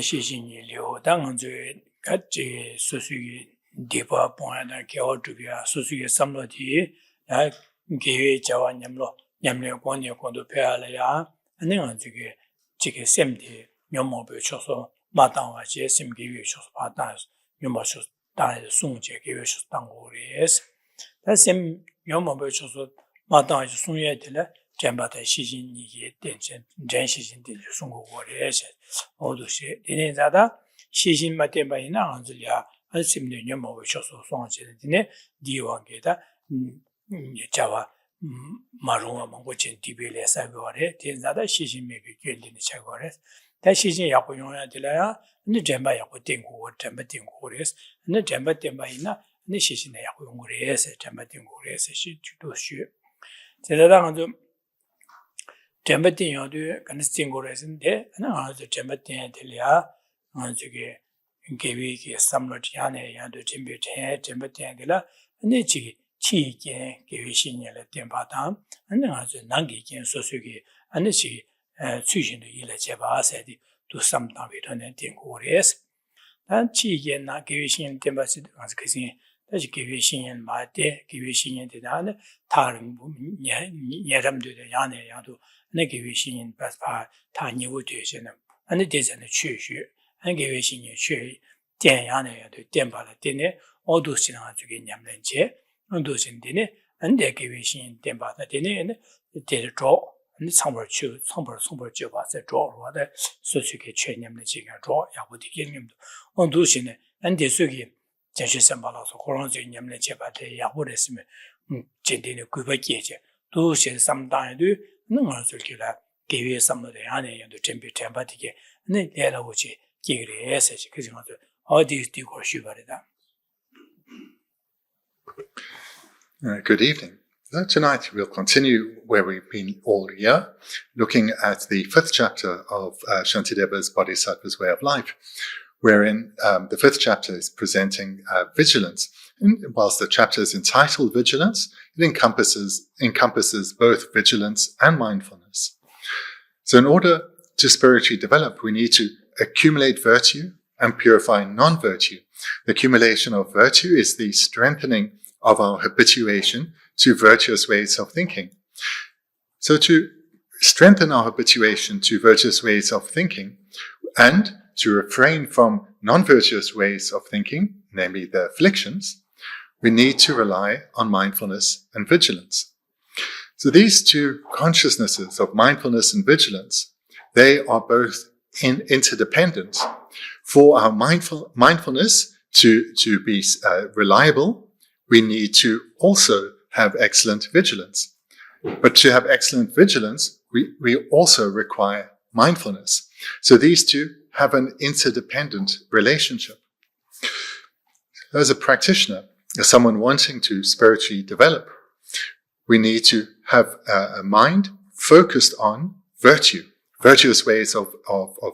시신이 liu 당은 같이 수수기 디바 보안다 겨두비야 수수기 삼로디 야 기회 자와 냠려 권도 폐하려야 하는 지게 셈디 녀모배 쳐서 마땅하지 셈기위 쳐서 받다 녀모서 다의 송제 기회 쳐서 당고리스 다셈 녀모배 쳐서 마땅하지 송해야 되라 잼바다 시신이게 된전 전시신들 송고고리스 어두시 되네자다 시신 맞대바이나 안줄이야 알심내 녀모배 쳐서 송하지네 디왕게다 자와 마루와 망고친 디벨에 사고래 된자다 시신매비 결리는 차고래 다 시신 약고 용해야 되라야 근데 잼바 약고 땡고 잼바 땡고래스 근데 잼바 땜바이나 근데 시신에 약고 용고래서 잼바 땡고래서 시주도시 제다당 좀 잼바 땡요도 근데 땡고래서인데 하나 아주 잼바 땡야 될이야 저게 개위기 삼로지 안에 야도 준비해 잼바 땡야들아 근데 지금 치게 개위신이라 땜바담 안는 아주 난기긴 소수기 안시 추신의 일에 제바세디 또 삼담이라는 땡고레스 단 치게 나 개위신 땜바시 아주 그신 다시 개위신인 마때 개위신인 되다는 다른 예람들의 안에 야도 내 개위신인 바스파 다 니고 되시는 안에 대전의 취시 한 개위신이 취 땡야네도 땜바라 되네 어두시는 아주 냠는지 도신디네 안데 개위신 땜바다 되네 데르조 니 상벌추 상벌 봐서 조로다 소수게 최념의 지가 조 야부디 개념도 도신에 안데 속이 전시선발라서 그런 개념의 제바데 야부랬으면 제대로 그거게지 도신 삼단에도 능을 줄기라 개위 삼로데 안에 연도 준비 템바디게 네 내려오지 기그래서 그래서 어디 뛰고 쉬버리다. Good evening. Tonight we'll continue where we've been all year, looking at the fifth chapter of Shantideva's Bodhisattvas Way of Life, wherein the fifth chapter is presenting vigilance. And whilst the chapter is entitled Vigilance, it encompasses both vigilance and mindfulness. So in order to spiritually develop, we need to accumulate virtue and purify non-virtue. The accumulation of virtue is the strengthening of our habituation to virtuous ways of thinking. So to strengthen our habituation to virtuous ways of thinking and to refrain from non-virtuous ways of thinking, namely the afflictions, we need to rely on mindfulness and vigilance. So these two consciousnesses of mindfulness and vigilance, they are both interdependent. For our mindfulness to be reliable, we need to also have excellent vigilance. But to have excellent vigilance, we also require mindfulness. So these two have an interdependent relationship. As a practitioner, as someone wanting to spiritually develop, we need to have a mind focused on virtue, virtuous ways of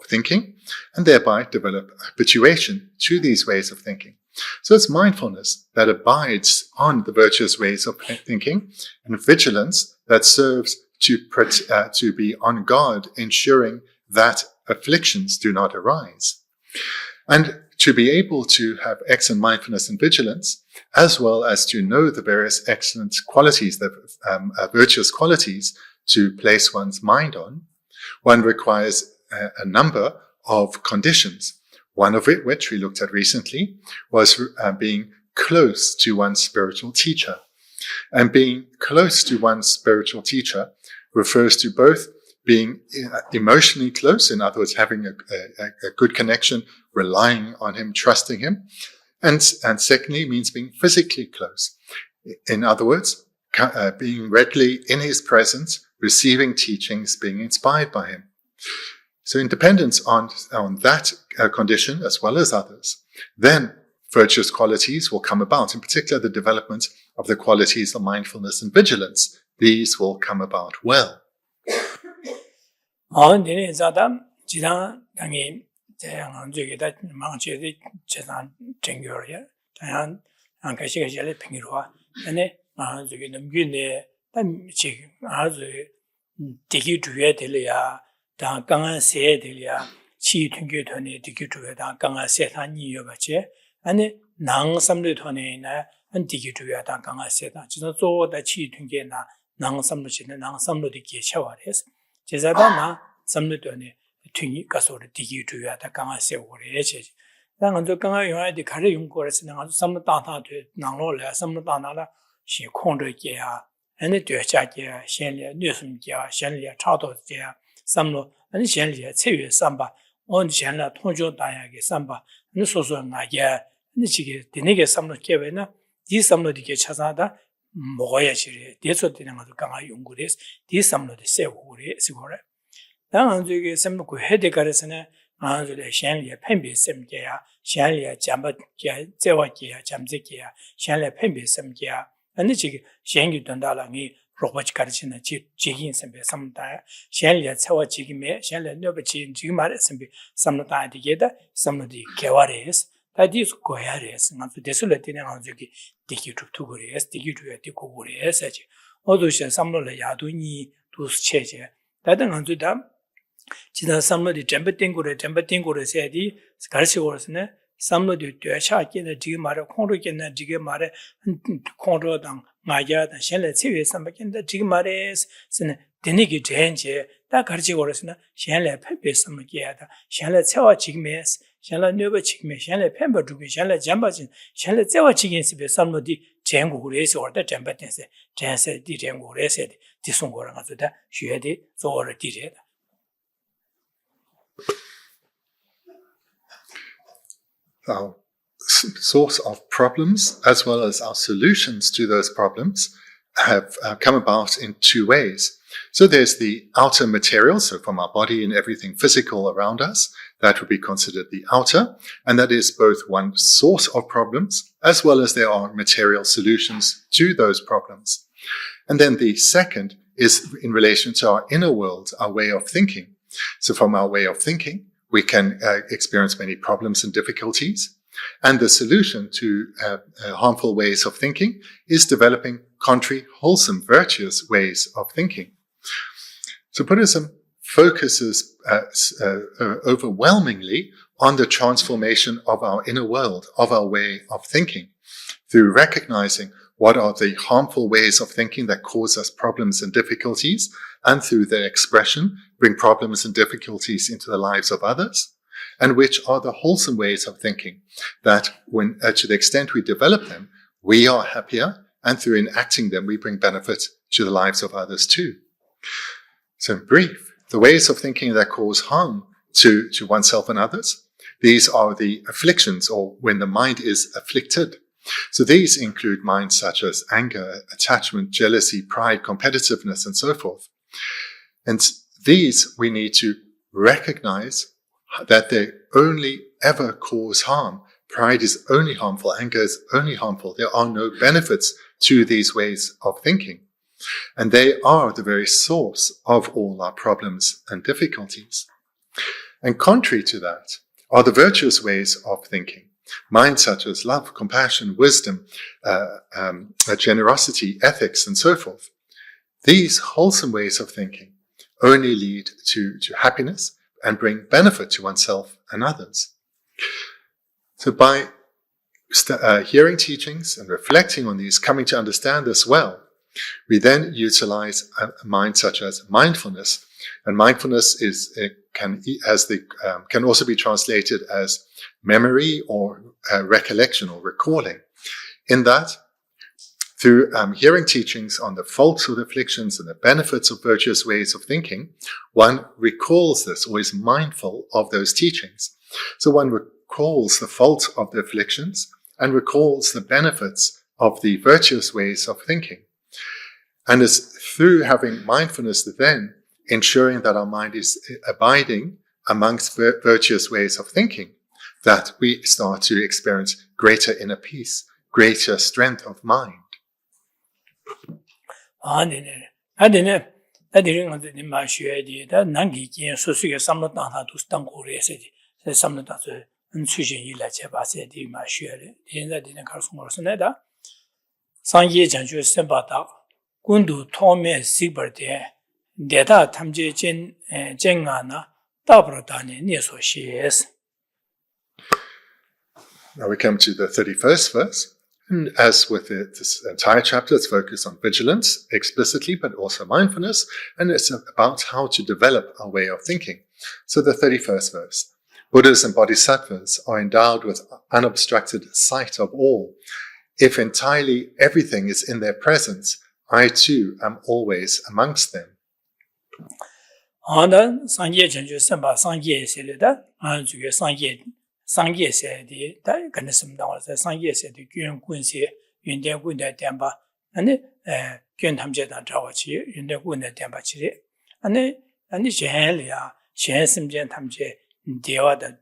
thinking, and thereby develop habituation to these ways of thinking. So it's mindfulness that abides on the virtuous ways of thinking, and vigilance that serves to be on guard, ensuring that afflictions do not arise. And to be able to have excellent mindfulness and vigilance, as well as to know the various excellent qualities, the virtuous qualities to place one's mind on, one requires a number of conditions. One of it, which we looked at recently, was being close to one's spiritual teacher. And being close to one's spiritual teacher refers to both being emotionally close, in other words, having a good connection, relying on him, trusting him. And secondly, means being physically close. In other words, being regularly in his presence, receiving teachings, being inspired by him. So in dependence on that condition, as well as others, then virtuous qualities will come about. In particular, the development of the qualities of mindfulness and vigilance. These will come about well. 되기 주에 될이야 다 강한 세에 될이야 치 튕겨 돈에 디기주에다 강아 세탄이 여바체 아니 낭 삼르 돈에나 한 디기주에다 강아 세탄 지도 조다 치 튕겨나 낭 삼르치는 낭 삼르디 계셔와레스 제자다나 삼르 돈에 튕이 가서를 디기주에다 강아 세오레체 당은 저 강아 용아디 가르 용거에서 나 삼르 다다되 낭로래 삼르 다나라 시控制节啊 아니 되자게 현리 뉴스미게 현리 차도게 삼로 아니 현리 체외 삼바 온 현리 통조 다야게 삼바 아니 소소 나게 아니 지게 되네게 삼로 개베나 이 삼로디게 찾아다 먹어야지 대소 되는 것도 강아 연구레스 이 삼로디 세고레 시고레 당한 저게 삼고 헤데가르스네 아주레 현리 펜비 셈게야 현리 잠바게 제와게 잠제게야 현리 펜비 셈게야 아니 지금 현기 된다라니 로봇 가르치는 지긴 선배 삼다 현리 차와 지금에 현리 너버지 지금 말했으면 삼다 되게다 삼디 개와레스 다디스 고야레스 나도 데슬레티는 저기 디기투 투고레스 디기투에 디고고레스 하지 어두시 삼로를 야도니 두스 체제 다른 안주다 지난 삼로디 점버띵고레 세디 가르치고르스네 삼로디 되샤기는 지금 말에 콩로겠나 지금 말에 콩로당 마야다 현래 체외 삼박인데 지금 말에 쓰는 되니기 전제 다 가르치고 그러시나 현래 패배 삼기야다 현래 체와 지금에 현래 너버 지금에 현래 펜버 두고 현래 잠바진 현래 체와 지금에 삼로디 전국으로서 왔다 잠바된세 전세 디전국으로서 디송고랑 가서다 쉬어야 저어를 디제다 our source of problems as well as our solutions to those problems have come about in two ways. So there's the outer material, so from our body and everything physical around us, that would be considered the outer, and that is both one source of problems as well as there are material solutions to those problems. And then the second is in relation to our inner world, our way of thinking. So from our way of thinking, we can experience many problems and difficulties. And the solution to harmful ways of thinking is developing contrary, wholesome, virtuous ways of thinking. So Buddhism focuses overwhelmingly on the transformation of our inner world, of our way of thinking, through recognizing what are the harmful ways of thinking that cause us problems and difficulties, and through their expression bring problems and difficulties into the lives of others, and which are the wholesome ways of thinking that when, to the extent we develop them, we are happier, and through enacting them, we bring benefit to the lives of others too. So in brief, the ways of thinking that cause harm to oneself and others, these are the afflictions, or when the mind is afflicted. So these include minds such as anger, attachment, jealousy, pride, competitiveness, and so forth. And these we need to recognize that they only ever cause harm. Pride is only harmful. Anger is only harmful. There are no benefits to these ways of thinking. And they are the very source of all our problems and difficulties. And contrary to that are the virtuous ways of thinking. Minds such as love, compassion, wisdom, generosity, ethics, and so forth. These wholesome ways of thinking only lead to happiness and bring benefit to oneself and others. So by hearing teachings and reflecting on these, coming to understand this well, we then utilize a mind such as mindfulness. And mindfulness can also be translated as memory or recollection or recalling. In that, through hearing teachings on the faults of afflictions and the benefits of virtuous ways of thinking, one recalls this or is mindful of those teachings. So one recalls the fault of the afflictions and recalls the benefits of the virtuous ways of thinking. And it's through having mindfulness then ensuring that our mind is abiding amongst virtuous ways of thinking that we start to experience greater inner peace, greater strength of mind. 군두 토메 시버데 데다 탐제 젠가나 Tabratani Niso Shies. Now we come to the 31st verse. And as with this entire chapter, it's focused on vigilance explicitly, but also mindfulness. And it's about how to develop our way of thinking. So the 31st verse. Buddhas and Bodhisattvas are endowed with unobstructed sight of all. If entirely everything is in their presence, I too am always amongst them. Sangye Janju Samba Sangye Selida, Anju Sangye Sedi,Ganism Dawes, Sangye Sedi, Gyun Kunsi, Yunde Gunda Demba, and Gyun Tamjedan Trawachi, Yunde Gunda Demba Chiri, and Jehelia, Shen Simjan Tamje, Deva the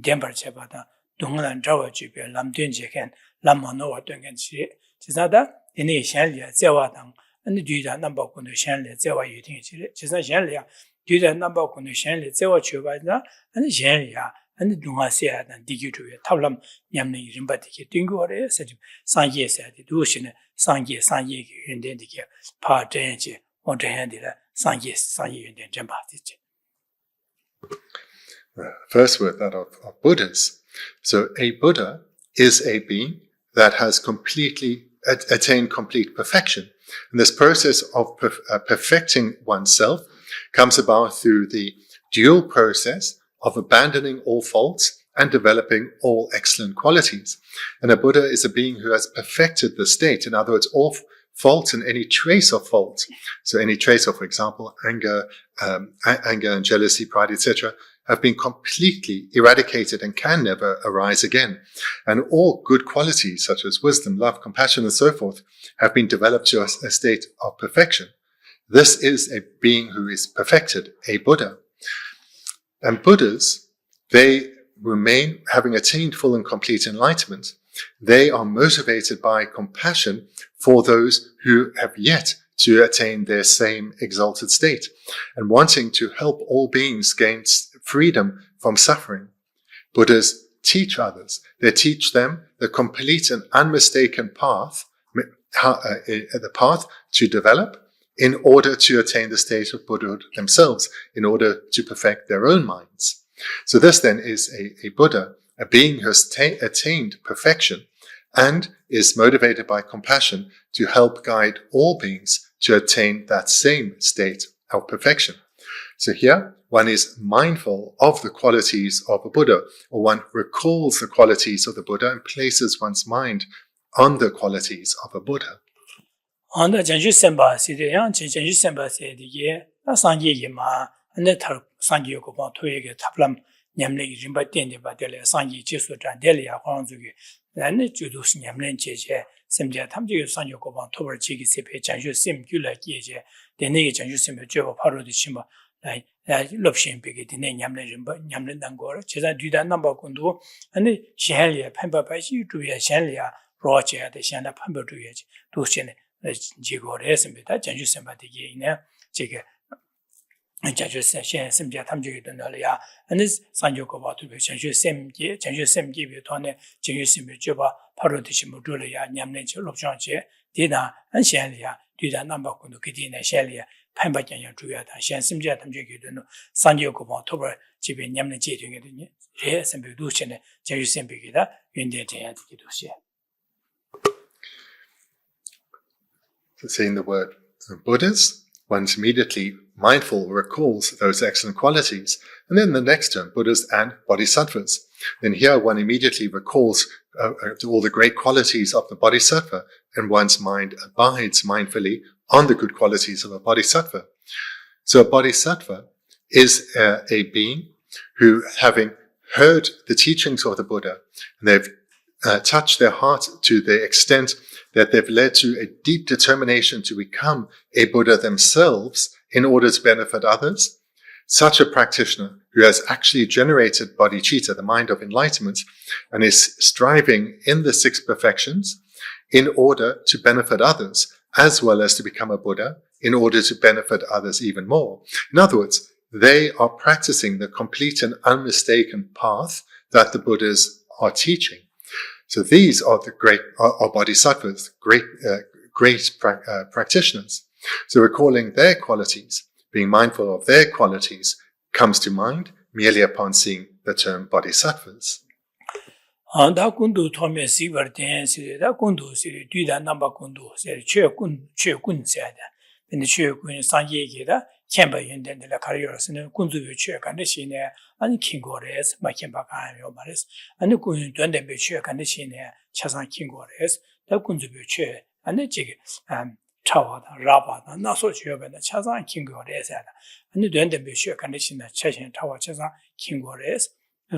Demba Chebata, Dungan Trawachi, Lamdun Jekan, Lamano Dungan Chiri, Chisada, in Shelia, Zewadang, and the Duda number Kundu Shenle, Zewa Yuting Chiri, Chisa Shelia. Do the number of conditions, they were Chubana, and Jelia, and the Dungasia, and Digi to a Tablam, Yamni Rimbatiki, Dingo, said Sangye said, the Dushin, Sangye, and then the part danger, on the hand, Sangye, and then Jambati. First word, that of Buddhas. So a Buddha is a being that has completely attained complete perfection. And this process of perfecting oneself comes about through the dual process of abandoning all faults and developing all excellent qualities. And a Buddha is a being who has perfected the state. In other words, all faults and any trace of faults. So any trace of, for example, anger and jealousy, pride, etc., have been completely eradicated and can never arise again. And all good qualities such as wisdom, love, compassion, and so forth have been developed to a state of perfection. This is a being who is perfected, a Buddha. And Buddhas, they remain, having attained full and complete enlightenment, they are motivated by compassion for those who have yet to attain their same exalted state, and wanting to help all beings gain freedom from suffering. Buddhas teach others. They teach them the complete and unmistaken path, the path to develop, in order to attain the state of Buddhahood themselves, in order to perfect their own minds. So this then is a Buddha, a being who has attained perfection and is motivated by compassion to help guide all beings to attain that same state of perfection. So here, one is mindful of the qualities of a Buddha, or one recalls the qualities of the Buddha and places one's mind on the qualities of a Buddha. On the Janju Semba, Sidi Yang, Janju Semba said, Ye, Sangi Yima, and the Sangi Yokoban Toyega Tablam, Yamli Rimba Dendi Badele, Sangi Jesu Delia, Honzugi, then the Judus Yamlin Jeje, Semja Tamji Sangi Yokoban Tober Chigi Sepe, Janju Sim Gula Geje, the Negi Janju Semba Joe Paro de Shima, like Lobshin Big, the name Yamlin Dangor, Chesa Duda number Kundu, and the Shelia, Pemba Pashi to a Shelia, Roche, the Shana Pemba to Yach, Dushin. Jigo Resembita, Janju Sembati, Jig Janju Session, Semja Tamji Donalia, and this Sanjoko to be Janju Sem give you Tone, Janju Simba, Parotishimodulia, Yamnich, Lopshanche, Dina, and Shelia, Duda number Kundukidina, Shelia, Pembajan Juya, Shan Simja Tamji, Sanjoko Tober, Jibin Yamnichi, yes, and Beduchin, Janju Sembigida, Indian Tidusia. Saying the word Buddhas, one's immediately mindful recalls those excellent qualities. And then the next term, Buddhas and Bodhisattvas. Then here one immediately recalls all the great qualities of the Bodhisattva, and one's mind abides mindfully on the good qualities of a Bodhisattva. So a Bodhisattva is a being who, having heard the teachings of the Buddha, and they've touched their heart to the extent that they've led to a deep determination to become a Buddha themselves in order to benefit others. Such a practitioner who has actually generated bodhicitta, the mind of enlightenment, and is striving in the six perfections in order to benefit others, as well as to become a Buddha in order to benefit others even more. In other words, they are practicing the complete and unmistaken path that the Buddhas are teaching. So these are the great bodhisattvas, great practitioners. So recalling their qualities, being mindful of their qualities, comes to mind merely upon seeing the term Bodhisattvas. Da kundu thome sivar ten si da kundu si du da namba kundu se che kun se da ben che kun san ye ge da chen ba yin den de la kariyo se kundu yu che kan de shi ne an king go res ma chen ba ka yo ma res an kun duen de be che kan de shi ne cha san king go res da kundu be che an de ji chawa da ra ba da na so che ba da cha san king go res da an duen de be che kan de shi ne cha chen chawa cha san king go res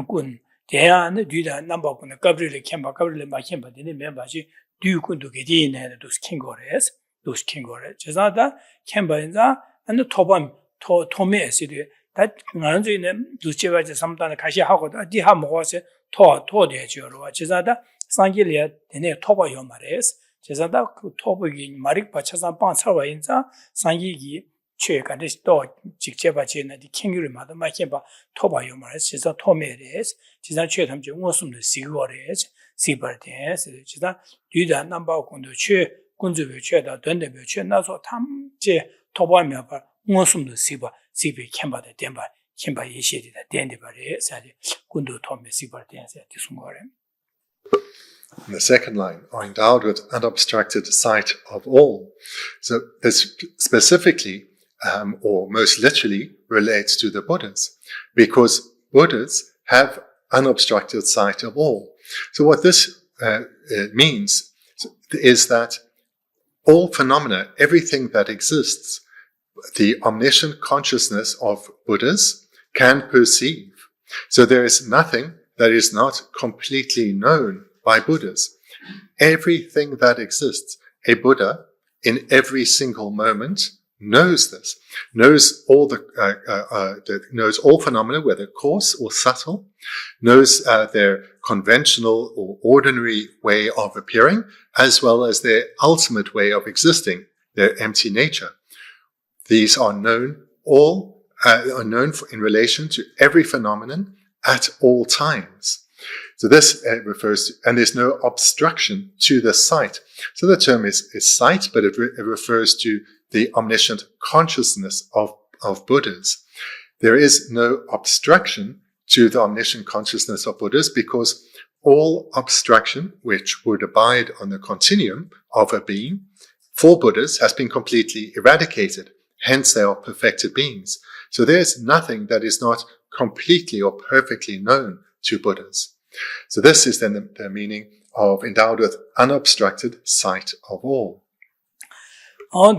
kun 대안의 뒤다 남바군의 갑리를 캠바 갑리를 마캠바 되는 멤버지 뒤군도 게디네 도스 킹고레스 도스 킹고레 제자다 캠바인자 안도 토메스디 다 나는지는 두체바지 삼단에 가시 하고 디하 먹어서 토되죠로 제자다 상길이야 되네 토바요 말레스 제자다 그 토부기 마릭 받쳐서 빵차와 인자 상기기 최간에 또 직접하지는 킹규를 마다 마케바 토바요 말레스 제자 토메레스 지난 최 탐지 원숨의 시거레스 시버데스 지난 뒤다 넘버 군도 최 군주의 최다 된대며 최 나서 탐제 토바며 봐 원숨의 시비 캠바데 덴바 캠바 예시리다 덴데바레 사리 군도 토메 시버데스 디숨거레. In the second line, are endowed with unobstructed sight of all. So this specifically, or most literally, relates to the Buddhas, because Buddhas have unobstructed sight of all. So what this means is that all phenomena, everything that exists, the omniscient consciousness of Buddhas can perceive. So there is nothing that is not completely known by Buddhas. Everything that exists, a Buddha in every single moment knows this, knows all knows all phenomena, whether coarse or subtle, knows their conventional or ordinary way of appearing, as well as their ultimate way of existing, their empty nature. These are known in relation to every phenomenon at all times. So this refers to, and there's no obstruction to the sight. So the term is sight, but it refers to the omniscient consciousness of Buddhas. There is no obstruction to the omniscient consciousness of Buddhas, because all obstruction which would abide on the continuum of a being for Buddhas has been completely eradicated. Hence they are perfected beings. So there's nothing that is not completely or perfectly known to Buddhas. So this is then the meaning of endowed with unobstructed sight of all. So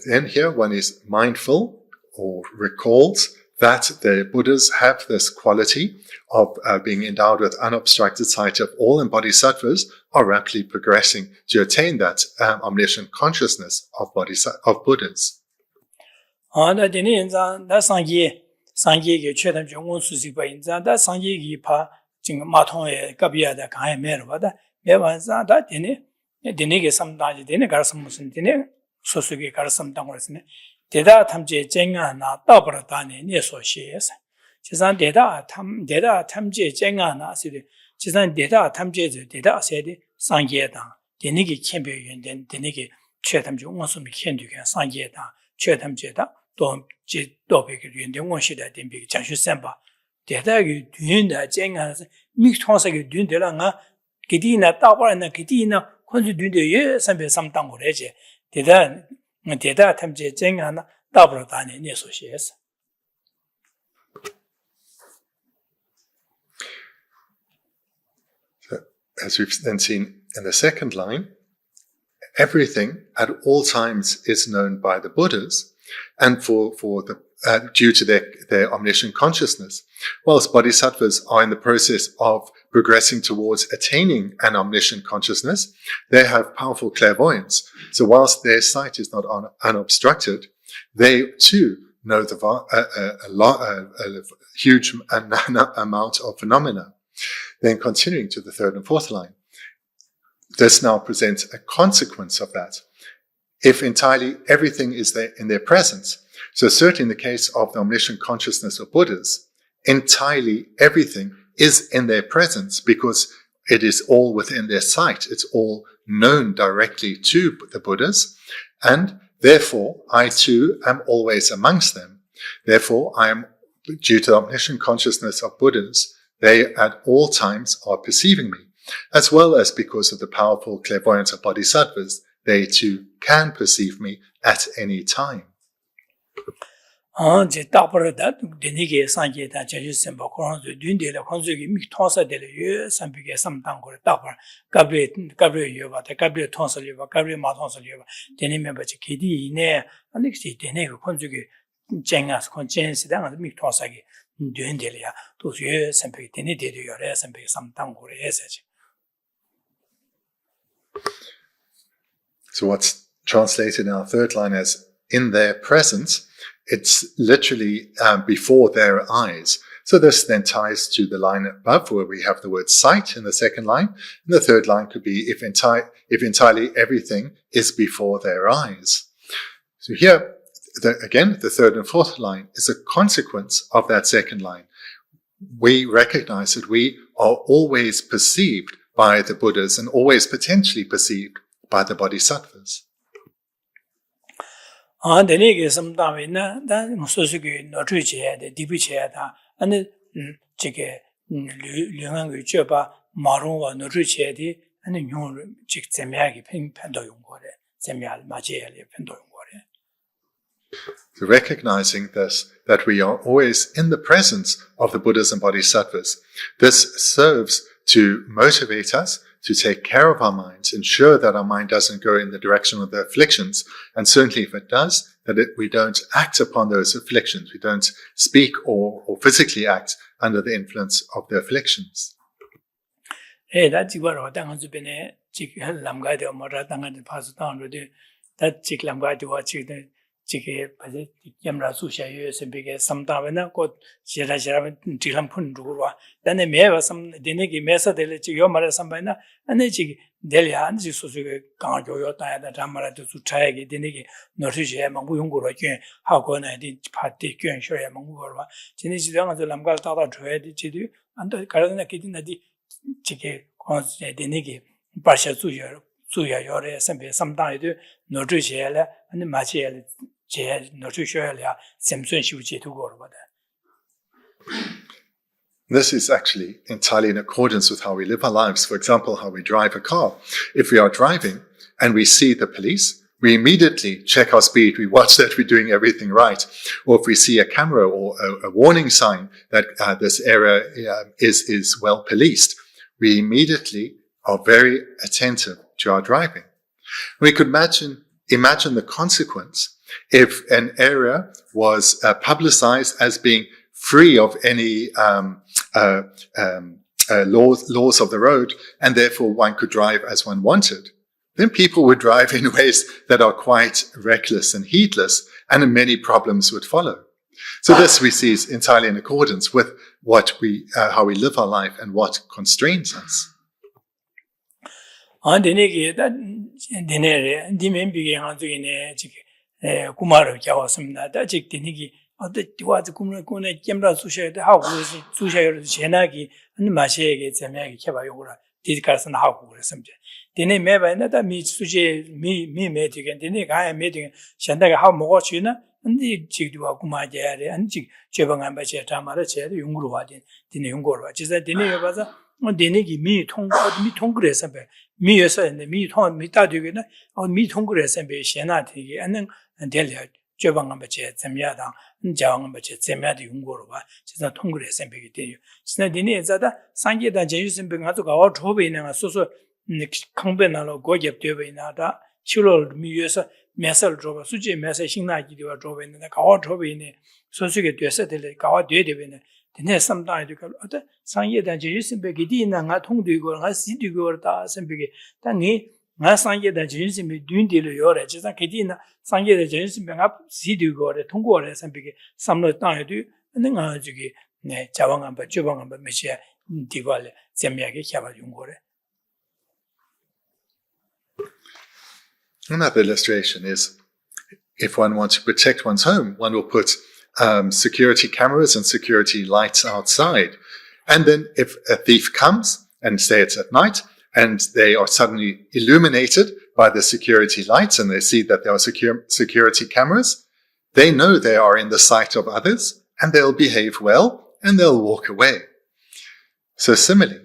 then here one is mindful or recalls that the Buddhas have this quality of being endowed with unobstructed sight of all, and Bodhisattvas are rapidly progressing to attain that omniscient consciousness of Buddhas. 대다 탐제 쟁하나 떠버렸다니 네소시에서 지산 대다 탐제 쟁하나 시리 지산 대다 탐제제 대다 세디 상계다 데니기 캠베 연된 데니기 최탐제 원수미 켄두게 상계다 최탐제다 또지 또베기 연된 원시다 덴비 장슈센바 대다기 듄다 쟁하나 미통사기 듄데라가 기디나 떠버렸나 기디나 콘주 듄데 예 선배 삼당고래제 대다 탐제 쟁하나 따버다니 네소시에서. As we've then seen in the second line, everything at all times is known by the Buddhas, and due to their omniscient consciousness. Whilst Bodhisattvas are in the process of progressing towards attaining an omniscient consciousness, they have powerful clairvoyance. So whilst their sight is not unobstructed, they too know a huge amount of phenomena. Then continuing to the third and fourth line, this now presents a consequence of that. If entirely everything is there in their presence, so certainly in the case of the omniscient consciousness of Buddhas, entirely everything is in their presence, because it is all within their sight. It's all known directly to the Buddhas, and therefore I too am always amongst them. Therefore I am, due to the omniscient consciousness of Buddhas, they at all times are perceiving me, as well as because of the powerful clairvoyance of Bodhisattvas, they too can perceive me at any time. 제 답으로다 되니게 상계다 제주선 보고서 듄데라 건조기 미 통사될 예 삼비게 삼당고를 답을 가브리 요바다 가브리 통사를 요바 가브리 마통사를 요바 되니면 버지 기디네 안익시 되네 그 건조기 쟁아스 컨젠스당 미 통사기 듄데라 또예 삼비게 되니 되려요 삼비게 삼당고를 해서지. So what's translated in our third line as in their presence, it's literally before their eyes. So this then ties to the line above where we have the word sight in the second line. And the third line could be if entirely everything is before their eyes. So here, again, the third and fourth line is a consequence of that second line. We recognize that we are always perceived by the Buddhas and always potentially perceived by the Bodhisattvas. 되니게 삼다면나 다 소수기 노트지에 디비체다 아니 저게 류한 거 줘봐 마론과 노트지에디 아니 용 직제매하게 편도 용거래 제매할 맞이할 편도 용거래. So recognizing this, that we are always in the presence of the Buddhas and Bodhisattvas, this serves to motivate us to take care of our minds, ensure that our mind doesn't go in the direction of the afflictions, and certainly if it does, that we don't act upon those afflictions, we don't speak or physically act under the influence of the afflictions. that's what I think has been a chick lamgade or Moratang and pass down with it. That chick lamgade watching the chicky Yamra Susha years and big sometime when I got Sierra Tilampun Dura. Then they may have some Denegi Mesa de Yomara Sambana and the chick Delia and Susu Ganjoyota that Amara to Tag Denegi, Notisha Mangungura, how can I did party and show Mangura. Chinese young the Lamgata to edit you and the Carolina Kitty chicky Denegi, Pasha Suya Yore, sometimes Notisha and the Machiel. This is actually entirely in accordance with how we live our lives. For example, how we drive a car. If we are driving and we see the police, we immediately check our speed. We watch that we're doing everything right. Or if we see a camera or a warning sign that this area is well policed, we immediately are very attentive to our driving. We could imagine the consequence if an area was publicized as being free of any laws of the road, and therefore one could drive as one wanted, then people would drive in ways that are quite reckless and heedless, and many problems would follow. So this we see is entirely in accordance with how we live our life and what constrains us. 구마를 겨웠습니다. 아직 되니기 어디와도 구마고네 gemra 수셔도 하고 수셔를 제나기 한 마시에게 제매하게 해봐요라 디스카스는 하고 그랬습니다. 되네 매번에다 미 수제 미 매디게 되네 가야 매디게 현대가 하고 먹어 주나 근데 지도와 구마제야래 안지 제방한 바제 담아라 제도 용구로 와진 되네 용구로 와 진짜 되네 여봐서 되네기 미 통그래서 미에서 미 따되게는 미 통그래서 배 시나티게 안는 델리아 제방한 바제 zem야당 자왕한 바제 zem야도 용구로 와 진짜 통그래서 배게 돼요. 진짜 되네 자다 상계단 제유선 병아도 가와 조베이나 소소 강변나로 고geb되베나다 치료 미에서 메설 조바 수지 메설 신나기디와 조베이나 가와 조베이네 소수게 돼서 될 가와 되되베네 되네 삼다이도 어때 상계단 제유선 배기디나 가 통되고 가 시디고다 선배게 당이 나 상계단 제유선 배 듄딜로 요래 진짜 기디나 상계단 제유선 배가 시디고래 통고래 선배게 삼로 땅에도 내가 저기 네 자왕한 바 주방한 바 메시아 디발에 재미하게 잡아 준 거래. Another illustration is if one wants to protect one's home, one will put security cameras and security lights outside. And then if a thief comes and say it's at night, and they are suddenly illuminated by the security lights, and they see that there are security cameras, they know they are in the sight of others, and they'll behave well, and they'll walk away. So similarly,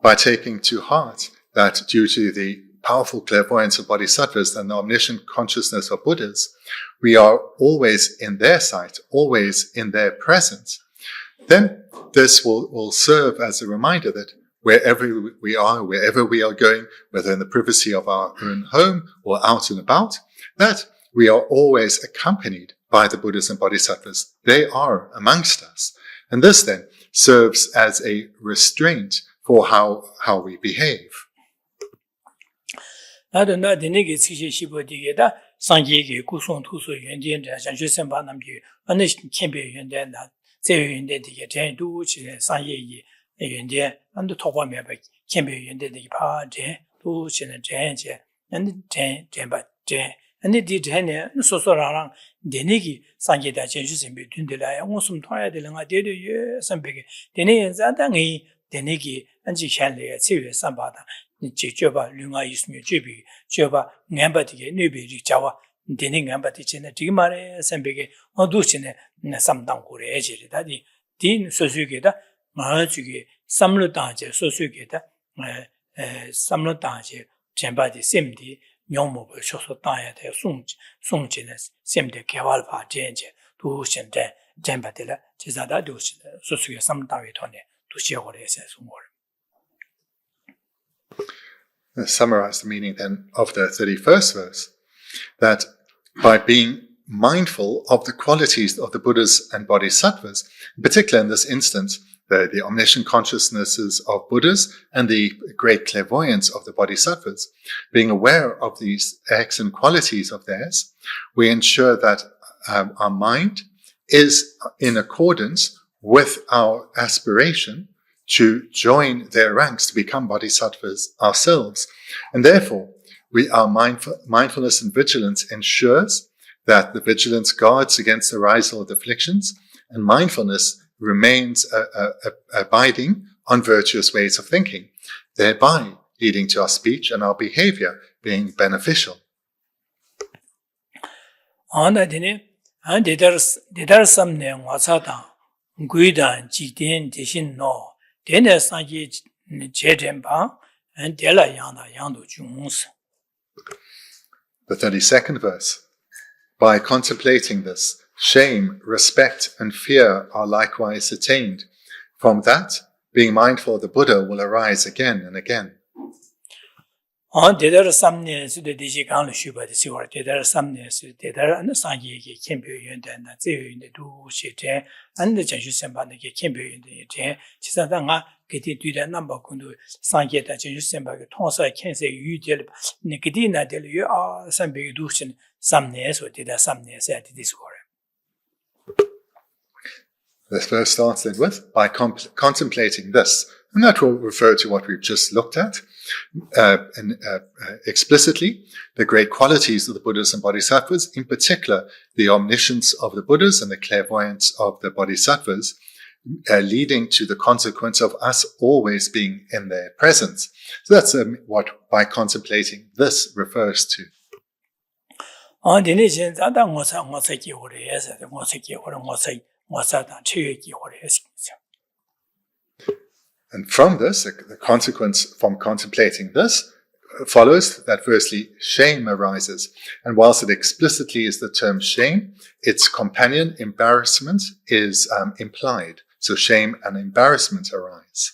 by taking to heart that due to the powerful clairvoyance of bodhisattvas and the omniscient consciousness of Buddhas, we are always in their sight, always in their presence, then this will serve as a reminder that wherever we are going, whether in the privacy of our own home or out and about, that we are always accompanied by the Buddhas and Bodhisattvas. They are amongst us. And this then serves as a restraint for how we behave. And the detail so around Denigi, Sanjita, Jensen between the Laya, Mosum Toya de Langa de some big Dene Zadangi, Denigi, and Jichanley, serious Sambata, Chichoba, Lunga Yusmi, Chibi, Choba, Nambati, Nubi, Java, Dening Ambati, Timare, some big, or Ducine, some Dankure Edge, Daddy, Dean Sosugeta, Mahajugi, some Lutanje, Sosugeta, some Lutanje, Chambati, Simdi. Yomo shoso taya de sungchines semde kewalpa jenje du shente jembatela jizada du sosuya samtawi tone du shiore se sungor. Let's summarize the meaning then of the 31st verse, that by being mindful of the qualities of the Buddhas and Bodhisattvas, in particular in this instance, the omniscient consciousnesses of Buddhas and the great clairvoyance of the Bodhisattvas, being aware of these excellent qualities of theirs, we ensure that our mind is in accordance with our aspiration to join their ranks, to become Bodhisattvas ourselves. And therefore, our mindfulness and vigilance ensures that the vigilance guards against the arisal of afflictions, and mindfulness remains abiding on virtuous ways of thinking, thereby leading to our speech and our behavior being beneficial. The 32nd verse. By contemplating this, shame, respect, and fear are likewise attained. From that, being mindful of the Buddha will arise again and again. This verse starts then with, by contemplating this. And that will refer to what we've just looked at. Explicitly, the great qualities of the Buddhas and Bodhisattvas, in particular, the omniscience of the Buddhas and the clairvoyance of the Bodhisattvas, leading to the consequence of us always being in their presence. So that's what by contemplating this refers to. And from this, the consequence from contemplating this follows that firstly, shame arises. And whilst it explicitly is the term shame, its companion, embarrassment, is implied. So shame and embarrassment arise.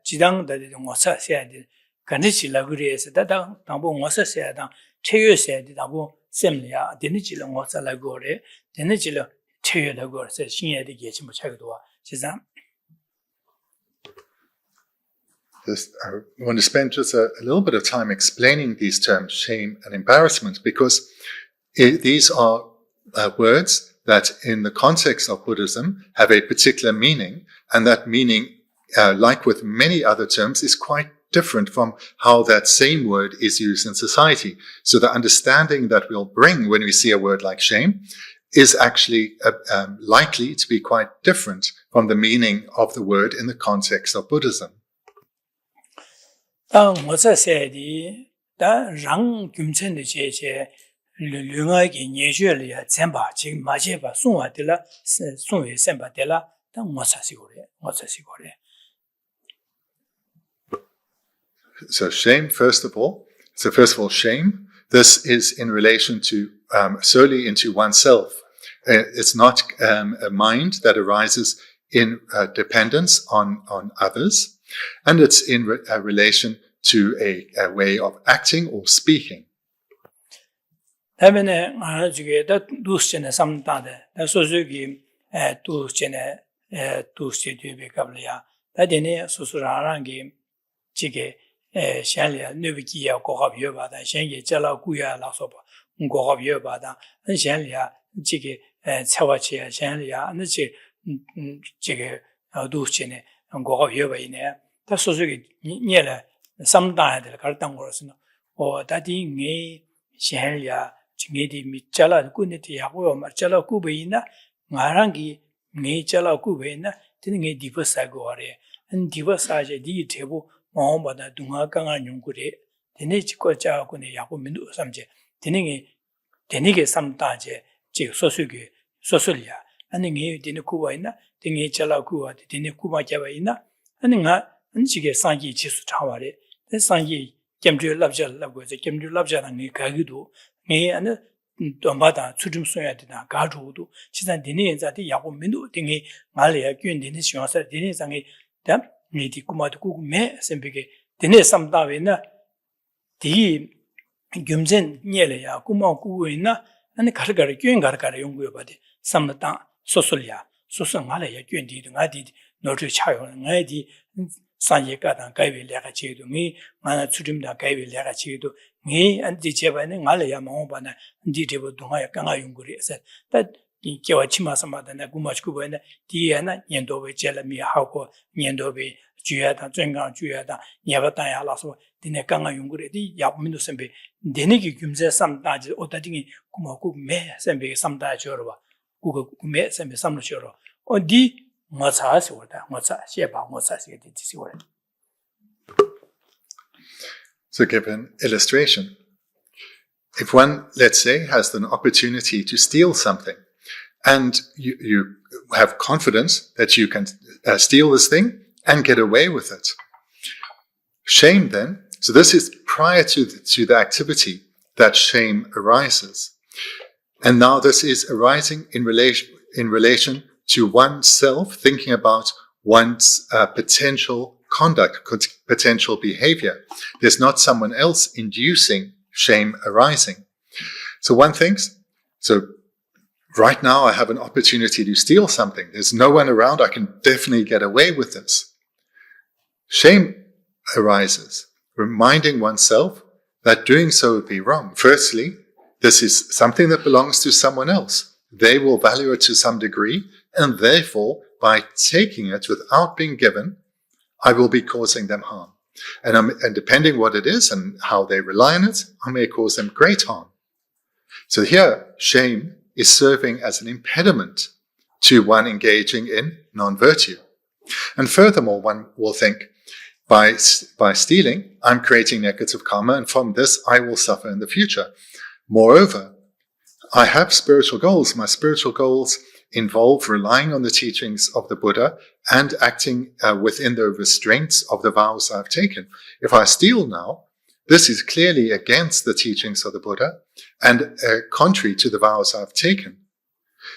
Jidang that ngosa said, Kanichi Lagures, that Tambo Mosa said, Teo said, Tambo Semlia, Denichila Mosa Lagore, Denichila Teo Lagore says, she had the Gachimachagua. I want to spend just a little bit of time explaining these terms, shame and embarrassment, because these are words that in the context of Buddhism have a particular meaning, and that meaning, like with many other terms, is quite different from how that same word is used in society. So the understanding that we'll bring when we see a word like shame is actually likely to be quite different from the meaning of the word in the context of Buddhism. So shame, first of all, shame, this is in relation to solely into oneself. It's not a mind that arises in dependence on others, and it's in relation to a way of acting or speaking. Shanlia Nubikia Gogab Yobada, Shangi Jala Guya Lasoba, Gogab Yobada, and Shanlia Jiggy Tawachia, Shanlia, and the Jiggy Duchine, and Gogab Yoba in there. That's so nearly some died the Cartan was or that in me, Shanlia, Chingedi Michala Gunity, Marcella Cubaina, Marangi, me Jala Cubaina, didn't get diverse agore, and diverse as a detail. Bada dunga kanga nyungure tene chiko cha ko ne yaku mindu samje tenige samtaje chi sosuge sosulya ani nge tene kuwa ina tene chala kuwa tene kuma jaba ina ani nga anchige sangi chisu thaware te sangi kemju labja labgo je kemju labja na nge kagidu nge ana dombada chujum soya dina gajudu chisan tene zati yaku mindu tene ngale ya kyun tene shwasa tene sangi dam Niti Kumatu me Sempike, Dene Samdavina, Di Gumzen Nielia, Kuma Kuina, and the Kargari Gungarkara Yungu body, Samata, Sosolia, Sosangalaya Gundi, Nadi, Notre Child, Nadi, Sanyaka, Gaivi Lagachi to me, Mana Tsudimda Gaivi Lagachi to me, and the Jeva and Malaya Mohobana, and Ditibu Dunga Kanga Yunguri said that. Kiwachima Samada Gumach Kubana, Diana, Yendobe, Jelami, Hauko, Yendobe, Juata, Jenga, Juata, Yavataya Lasso, Dinekanga Yunguri, Yapmindu Sembe, Deniki Gumze, some Daj, Otating, Kumaku, me, Sembe, some Dajorova, Kuku, me, Sembe, some Choro, or D. Motsas, Motsa, Sheba, Motsas, So give an illustration. If one, let's say, has an opportunity to steal something, and you have confidence that you can steal this thing and get away with it. Shame then, so this is prior to the activity that shame arises. And now this is arising in relation to oneself, thinking about one's potential conduct, potential behavior. There's not someone else inducing shame arising. So one thinks, right now I have an opportunity to steal something. There's no one around. I can definitely get away with this. Shame arises, reminding oneself that doing so would be wrong. Firstly, this is something that belongs to someone else. They will value it to some degree, and therefore, by taking it without being given, I will be causing them harm. And depending what it is and how they rely on it, I may cause them great harm. So here, shame is serving as an impediment to one engaging in non-virtue. And furthermore, one will think, by stealing, I'm creating negative karma, and from this I will suffer in the future. Moreover, I have spiritual goals. My spiritual goals involve relying on the teachings of the Buddha and acting within the restraints of the vows I've taken. If I steal now, this is clearly against the teachings of the Buddha and contrary to the vows I've taken.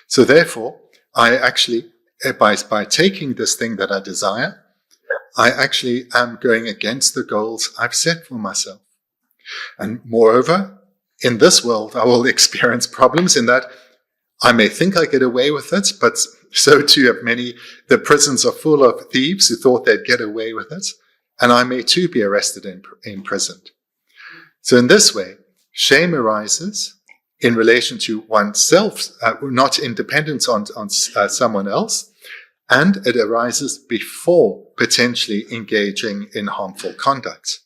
So therefore, I actually, by taking this thing that I desire, I actually am going against the goals I've set for myself. And moreover, in this world, I will experience problems in that I may think I get away with it, but so too have many. The prisons are full of thieves who thought they'd get away with it, and I may too be arrested and imprisoned. So in this way, shame arises in relation to oneself, not in dependence on someone else, and it arises before potentially engaging in harmful conduct.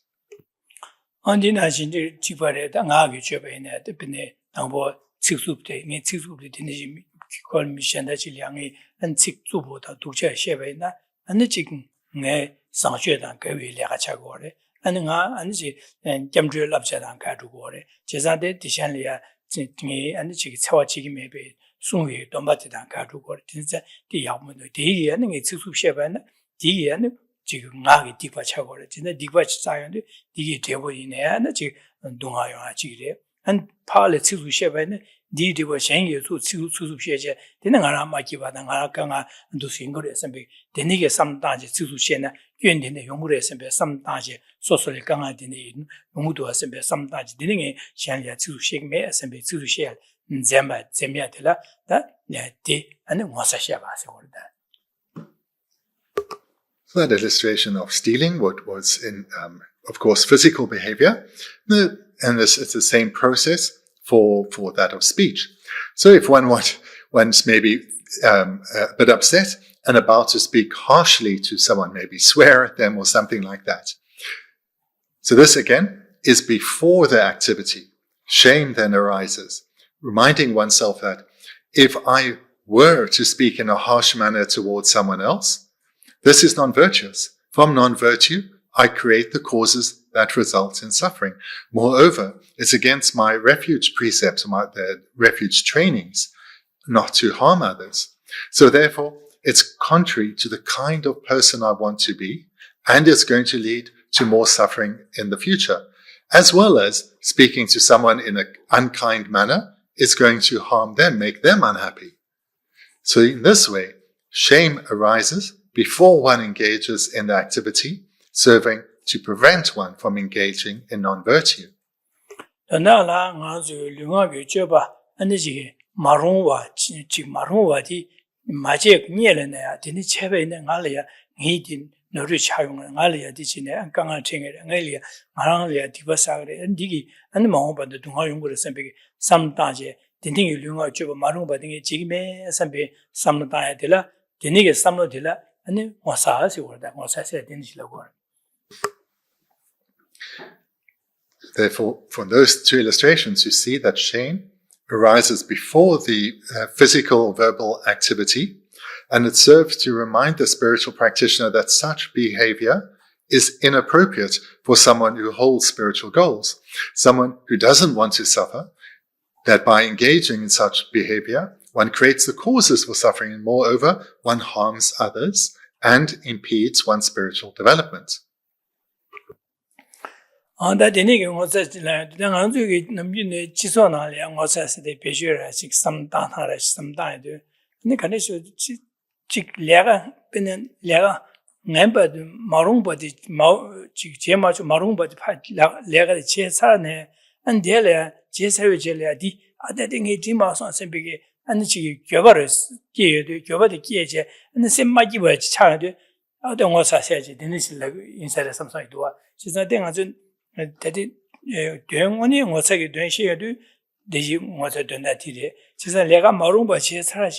Andina Shinji Chipare, Tanagi Chapane, the Pene, Tambo, Sixupte, Nitsupte, Tiniji, call me Shandachilangi, and Sixubota, Tucha Shevena, and the chicken, Ne, Sanshedan, Kavi, Lachagore, and Nga, and Jamdre Lapsadan Katugore, Chesade, Tishanlia, and the chicken, Sawa chicken maybe, soon we don't bat it on Katugore, the Yamu, the and it's Shevana, the end. 지금 나기 디바 차고래 진짜 디바 차연데 디게 되버리네 나지 동아요 지래 한 파레 치수 셰바네 디디버 생예수 치수 셰제 되는 거라 마기바다 나가가 두신 거래 선배 되니게 삼다지 치수 셰나 괜되네 용물에 선배 삼다지 소소리 강아디네 용무도 선배 삼다지 되는 게 샹야 치수 셰메 선배 치수 셰 제미야들라 다네 아니 와사샤바세 거다. That illustration of stealing, what was in, of course, physical behavior, and it's the same process for that of speech. So if one's maybe a bit upset and about to speak harshly to someone, maybe swear at them or something like that. So this again is before the activity. Shame then arises, reminding oneself that if I were to speak in a harsh manner towards someone else, this is non-virtuous. From non-virtue, I create the causes that result in suffering. Moreover, it's against my refuge precepts, the refuge trainings, not to harm others. So therefore, it's contrary to the kind of person I want to be, and it's going to lead to more suffering in the future. As well as speaking to someone in an unkind manner, it's going to harm them, make them unhappy. So in this way, shame arises before one engages in the activity, serving to prevent one from engaging in non-virtue. Therefore, from those two illustrations, you see that shame arises before the physical or verbal activity, and it serves to remind the spiritual practitioner that such behavior is inappropriate for someone who holds spiritual goals, someone who doesn't want to suffer, that by engaging in such behavior, one creates the causes for suffering, and moreover, one harms others and impedes one's spiritual development. and she Gavaris, Gavati Kiaja, and the same Maggie Word child. I don't want to say it inside some side door. She's not doing that doing one year was a doing she do. The was a done that today. She's a lega maroon, but she is her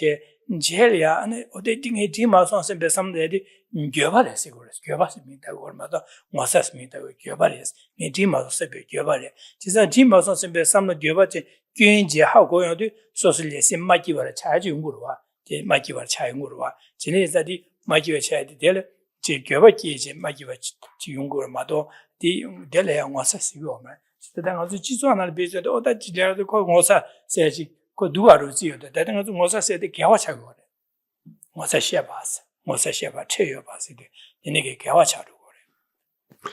Jelia, and they think a team out on some lady in Gavaris, Gavas meet the word mother, was as meet the Gavaris, a team out of Gavaris. She's a team out on some Gavati. 军节好过样的，说是那些买几万的菜就用过了哇，这买几万菜用过了哇，今天在的买几万菜的了，这几万几钱买几万就用过了嘛多，的的来我啥事我们，这当我是几转那里别说的，我在几两都快我啥设计，快多少都只有的，但当我是我啥设的给我菜过的，我啥写法子，我啥写法车有法子的，那个给我菜过的。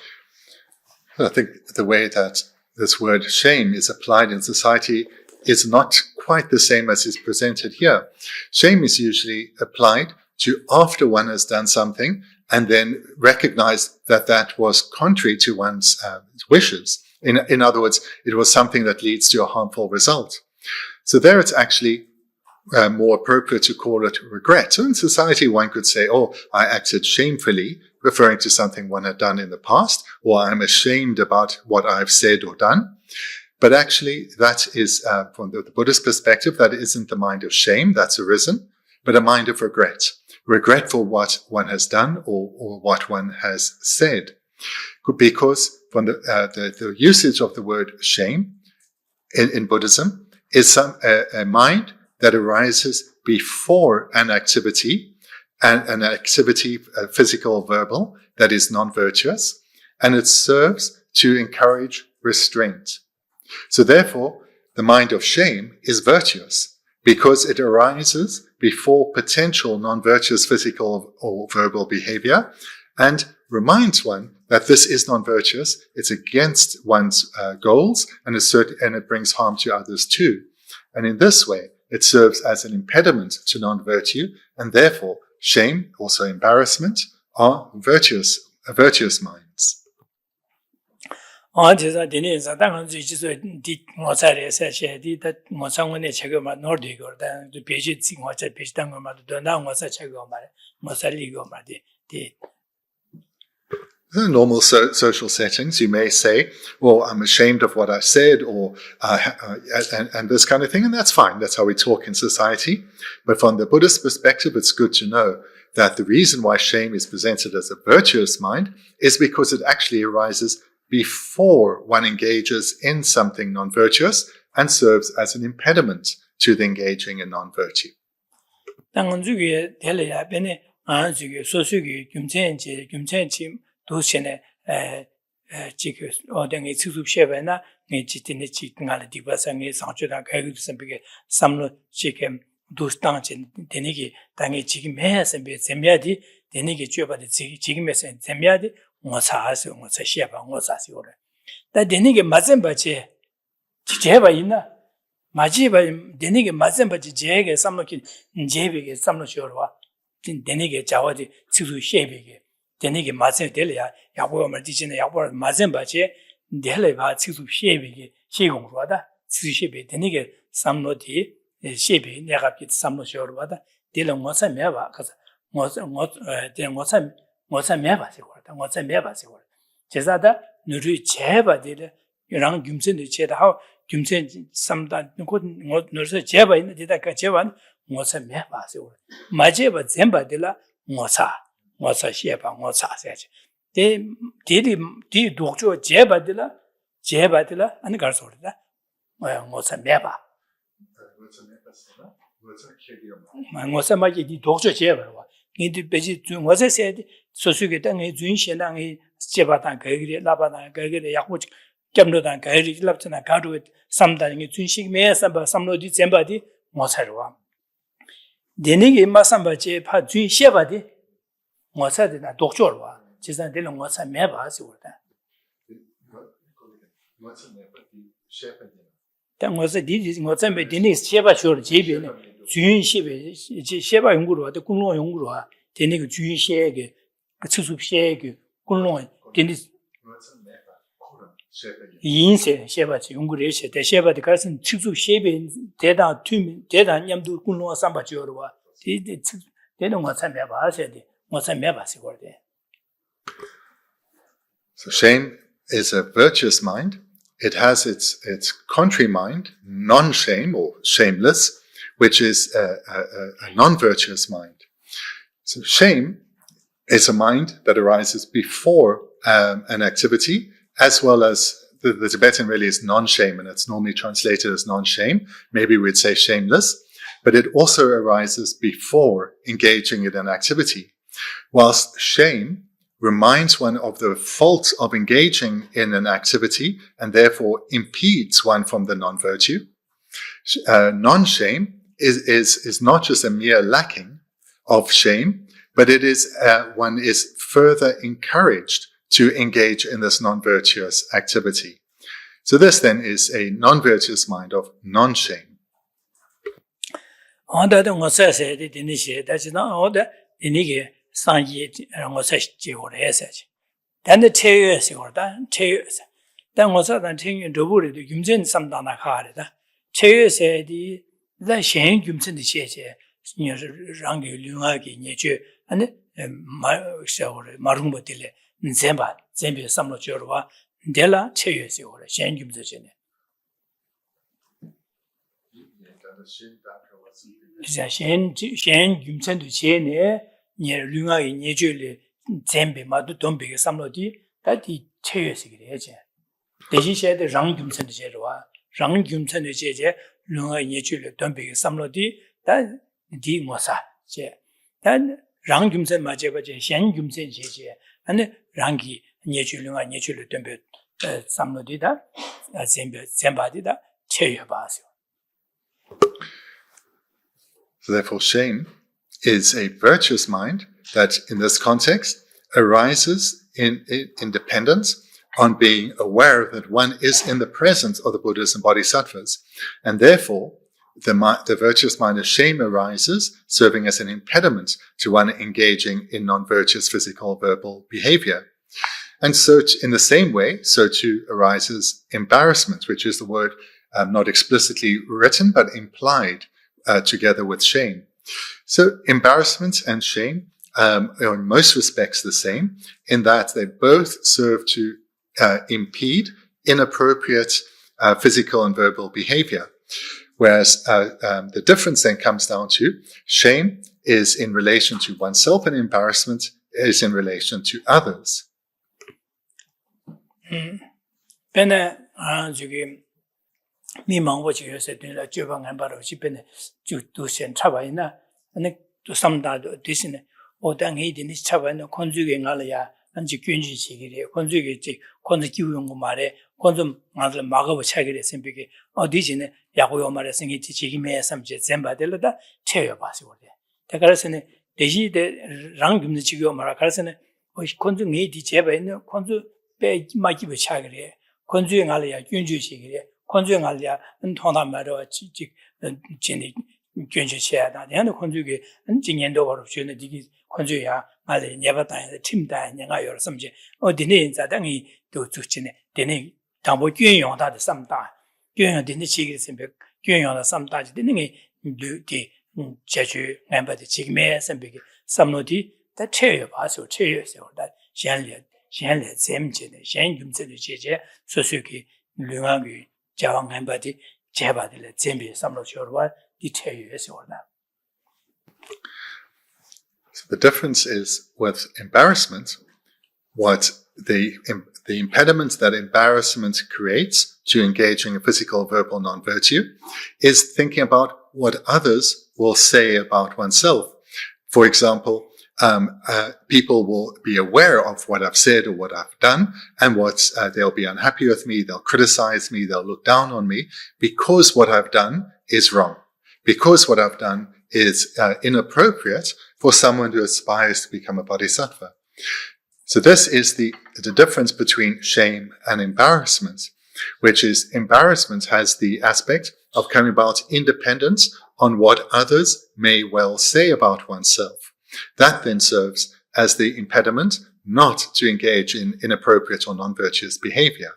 I think the way that this word shame is applied in society is not quite the same as is presented here. Shame is usually applied to after one has done something and then recognize that that was contrary to one's wishes. In other words, it was something that leads to a harmful result. So there it's actually more appropriate to call it regret. So in society, one could say, oh, I acted shamefully, referring to something one had done in the past, or I'm ashamed about what I've said or done. But actually, that is, from the Buddhist perspective, that isn't the mind of shame that's arisen, but a mind of regret. regretful what one has done or what one has said. Because from the usage of the word shame in Buddhism is a mind that arises before an activity, and an activity, physical or verbal, that is non-virtuous, and it serves to encourage restraint. So therefore, the mind of shame is virtuous because it arises before potential non-virtuous physical or verbal behavior and reminds one that this is non-virtuous, it's against one's goals, and it brings harm to others too. And in this way, it serves as an impediment to non-virtue, and therefore shame, also embarrassment, are virtuous minds. 제가 되는 사당은 지서 디 모사레서 셰디 다 모상원의 책임을 노르디거다 베지 징화자 베지당 것마도 더 모사 책임을 모살리고 말이 디 In normal social settings, you may say, well, I'm ashamed of what I said, or and this kind of thing, and that's fine. That's how we talk in society. But from the Buddhist perspective, it's good to know that the reason why shame is presented as a virtuous mind is because it actually arises before one engages in something non-virtuous and serves as an impediment to the engaging in non-virtue. 당은주기에 될래야 변에 안주기 소수기 김천치 도시네 지금 어등의 수습셰베나 네지티네 지팅알 디바상의 상주다 가이드 선비게 삼로 지금 도스당진 되니기 당의 지금 해서 셈야디 되니기 쥐어바디 지금에서 셈야디 뭐사하서 뭐사시야바 뭐사시오래 다 되니기 맞은 바지 제바 있나 마지바 되니기 맞은 바지 제게 삼로기 제베게 삼로시오와 되니기 자와디 수수셰베게 되니기 맞은 될이야 야보가 말지지네 야보 맞은 바지 될레바 수수셰베게 시공로다 수수셰베 되니기 삼로디 셰베 내가 비 삼로시오로다 될은 뭐사 매바 가서 뭐사 매바시 거다 뭐사 매바시 거 제자다 누리 제바들 이랑 김선의 제다 하 김선 삼단 곧 너서 제바 있는 데다 그 제반 뭐사 매바시 거 마제바 젬바들라 뭐사 시에바 뭐사세지 디 독조 제바들라 아니 가서다 뭐사 매바 뭐사 마지 디 독조 제바와 인디 베지 뭐사 세디 소수게 땅에 준신당이 제바단 거기에 라바단 거기에 약고 점로단 거기에 랍잖아 가루 삼단이 준식매에 삼로디 젬바디 뭐사로와 되니게 마삼바제 파 준시바디 뭐사드나 독조로와 지산들은 뭐사 매바시 오다 당 뭐사 디디 뭐사 메디니 시바 쇼르 제비네 준시베 시바 연구로와 군로 연구로와 되니게 준시에게 수습시에게 군로 되니 인세 시바지 연구레시 대시바디 가슨 수습시에 대다 투미 대다 냠도 군로 삼바지오로와 디디 되는 거 참여봐야지 So shame is a virtuous mind. It has its contrary mind, non-shame or shameless, which is a non-virtuous mind. So shame is a mind that arises before an activity, as well as the Tibetan really is non-shame, and it's normally translated as non-shame. Maybe we'd say shameless, but it also arises before engaging in an activity. Whilst shame reminds one of the fault of engaging in an activity and therefore impedes one from the non-virtue, non-shame is not just a mere lacking of shame, but it is one is further encouraged to engage in this non-virtuous activity. So this then is a non-virtuous mind of non-shame. 상이 뭐서 지고를 해서지. 단데 체유에서거다. 체유에서. 단 뭐서단 체유 저부리도 김전 삼다나 가르다. 체유에서디 자 현 김전의 제제. 신여서 랑게 류하게 니주 아니 마셔를 마rum보들레 젬비 삼로 줘와 델라 체유에서거라. 현 김전에. 자 현 김전의 제네 류가의 예주를 잼베 마도 돈베게 삼로디 다디 체여시기래지 대신시에도 랑김선의 제로와 랑김선의 제제 류가의 예주를 돈베게 삼로디 다디 모사 단 랑김선 맞아버제 현김선 제제 아니 랑기 예주류가 예주를 돈베 삼로디다 잼바디다 체여봐서. So therefore, shame is a virtuous mind that, in this context, arises in dependence on being aware that one is in the presence of the Buddhas and Bodhisattvas, and therefore the virtuous mind of shame arises, serving as an impediment to one engaging in non-virtuous physical verbal behavior. And so, in the same way, so too arises embarrassment, which is the word not explicitly written but implied together with shame. So embarrassment and shame are in most respects the same, in that they both serve to impede inappropriate physical and verbal behavior. Whereas the difference then comes down to shame is in relation to oneself and embarrassment is in relation to others. 미망고 지역에서 되는 주방한 바로 집에는 주도 선 차바이나 아니 또 삼다도 대신에 오당이 되는 차바이나 건주게 말이야 안지 균지 시기래 건주게 지 건주 기우용 거 말에 건좀 맞을 막어 차기래 선비게 어디지네 야고요 말에 생기 지기매 삼제 잼바들다 채여 봐서 그래. 그래서는 대시대 랑금의 지고 말아 그래서는 건주 네디 제바 있는 건주 배 막기버 차기래 건주에 말이야 균지 시기래 건주행하려 통담마로 지 진이 견제해야다. 내가 건주게 진년도 바로 주는 디기 건주야 말에 예바다에 팀다 내가 여러 섬지 어디네 인자당이 또 주치네 되네 당보 균용다의 삼다 균용 되는 시기를 선배 균용의 삼다지 되는 게 제주 멤버들 지금의 선배기 삼노디 다 체여 봐서 체여서 다 현례 잼제네 현금제의 제제 소수기 류왕이 자왕한바디 제바들 잼비 삼로쇼와 디테일에서 올라. So the difference is with embarrassment, what the impediment that embarrassment creates to engaging in physical, verbal non-virtue is thinking about what others will say about oneself. For example, people will be aware of what I've said or what I've done, and they'll be unhappy with me, they'll criticize me, they'll look down on me, because what I've done is wrong, because what I've done is inappropriate for someone who aspires to become a bodhisattva. So this is the difference between shame and embarrassment, which is embarrassment has the aspect of coming about independence on what others may well say about oneself. That then serves as the impediment not to engage in inappropriate or non-virtuous behavior.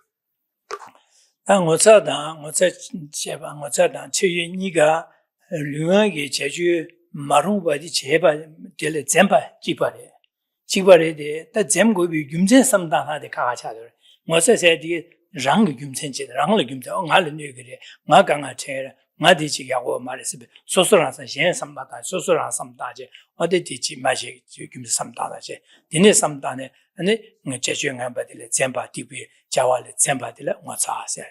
나디지 야고 말했으면 소소라서 신 삼다다 소소라 삼다지 어디지 마시 지금 삼다다지 니네 삼다네 아니 제주행 바들레 잼바 디비 자와레 잼바들레 와차세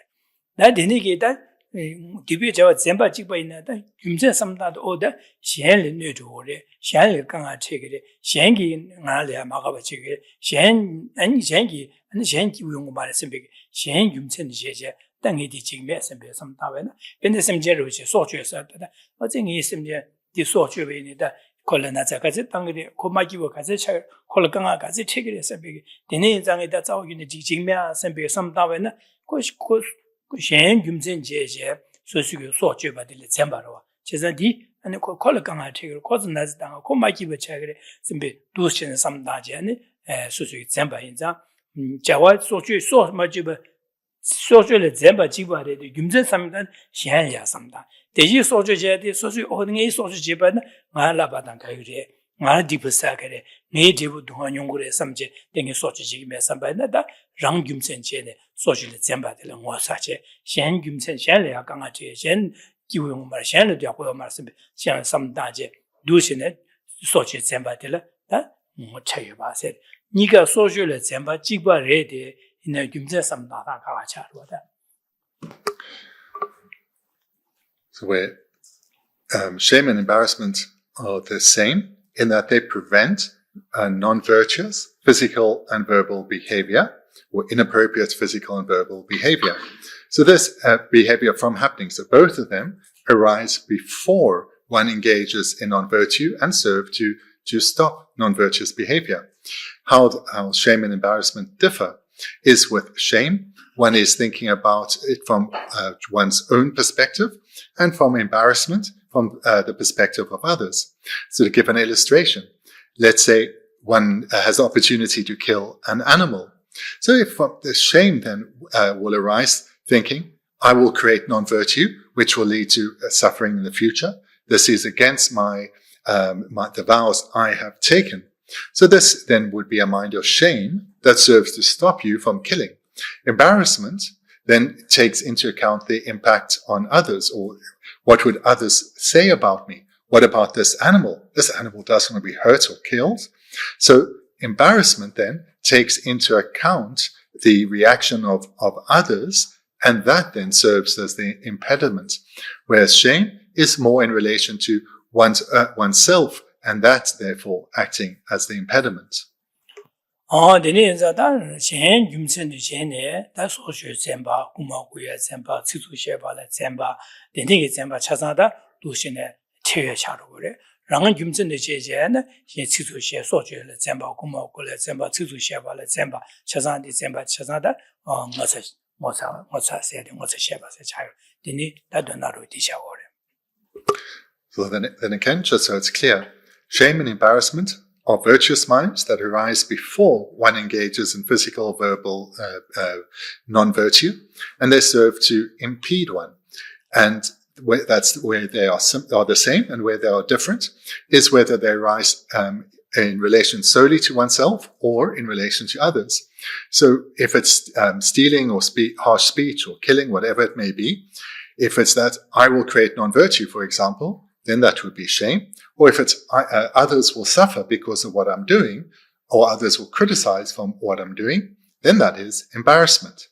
나 니네게다 디비 자와 잼바 찍바 있나다 김제 삼다도 오다 신을 뇌조레 신을 강아 체게레 신기 나래 막아봐 체게 신 아니 신기 아니 신기 우용 말했으면 신 김천 제제 당이디 지금에 선배 삼다베나 근데 심제로지 소주에서다 어쟁이 심제 디 소주베니다 콜라나자까지 당이디 고마기고 가지 차 콜라강아 가지 체결해 선배 디네 장에다 자오기네 지금에 선배 삼다베나 고시고 신 김전 제제 소수교 소주바들이 잼바로 제자디 아니 콜라강아 체결 코즈나지 당 고마기고 체결해 선배 두신 삼다지 아니 소수교 잼바인자 자와 소주 소마지바 소주를 잼바 지바레 김전 삼단 시한야 삼다 대지 소주제데 소주 어딘에 소주 지바나 말라바단 가유레 말 디프사그레 네 디부 동안 연구를 삼제 땡이 소주 지기메 삼바나다 랑 김전제네 소주를 잼바들 모사제 시한 김전 시한야 강아제 신 기우용 말 시한을 되고 말씀 시한 삼다제 두신에 소주 잼바들 다 차유 봐세 니가 소주를 전부 찍바 레데 이나 김제 삼다다 가와차로다. So where shame and embarrassment are the same in that they prevent non-virtuous physical and verbal behavior or inappropriate physical and verbal behavior. So this behavior from happening. So both of them arise before one engages in non-virtue and serve to stop non-virtuous behavior. How shame and embarrassment differ is with shame, one is thinking about it from one's own perspective, and from embarrassment, from the perspective of others. So to give an illustration, let's say one has the opportunity to kill an animal. So if the shame then will arise thinking, I will create non-virtue, which will lead to suffering in the future. This is against the vows I have taken. So this then would be a mind of shame that serves to stop you from killing. Embarrassment then takes into account the impact on others, or what would others say about me? What about this animal? This animal doesn't want to be hurt or killed. So embarrassment then takes into account the reaction of others, and that then serves as the impediment. Whereas shame is more in relation to oneself, and that's therefore acting as the impediment. 되네 자다 셴 김선의 셴네 다 소쇼 셴바 구마구야 셴바 치수셰바라 셴바 데니게 셴바 차사다 도시네 체여샤로 그래 랑은 김선의 제제는 이 치수셰 소주를 셴바 구마구래 셴바 치수셰바라 셴바 차사디 셴바 차사다 모사세데 모사셰바세 차요 데니 다도나로 디샤오래. So then again, just so it's clear, shame and embarrassment are virtuous minds that arise before one engages in physical, verbal, non-virtue, and they serve to impede one. And that's where they are the same, and where they are different is whether they arise in relation solely to oneself or in relation to others. So if it's stealing or harsh speech or killing, whatever it may be, if it's that I will create non-virtue, for example, then that would be shame. Or if it's others will suffer because of what I'm doing, or others will criticize from what I'm doing, then that is embarrassment.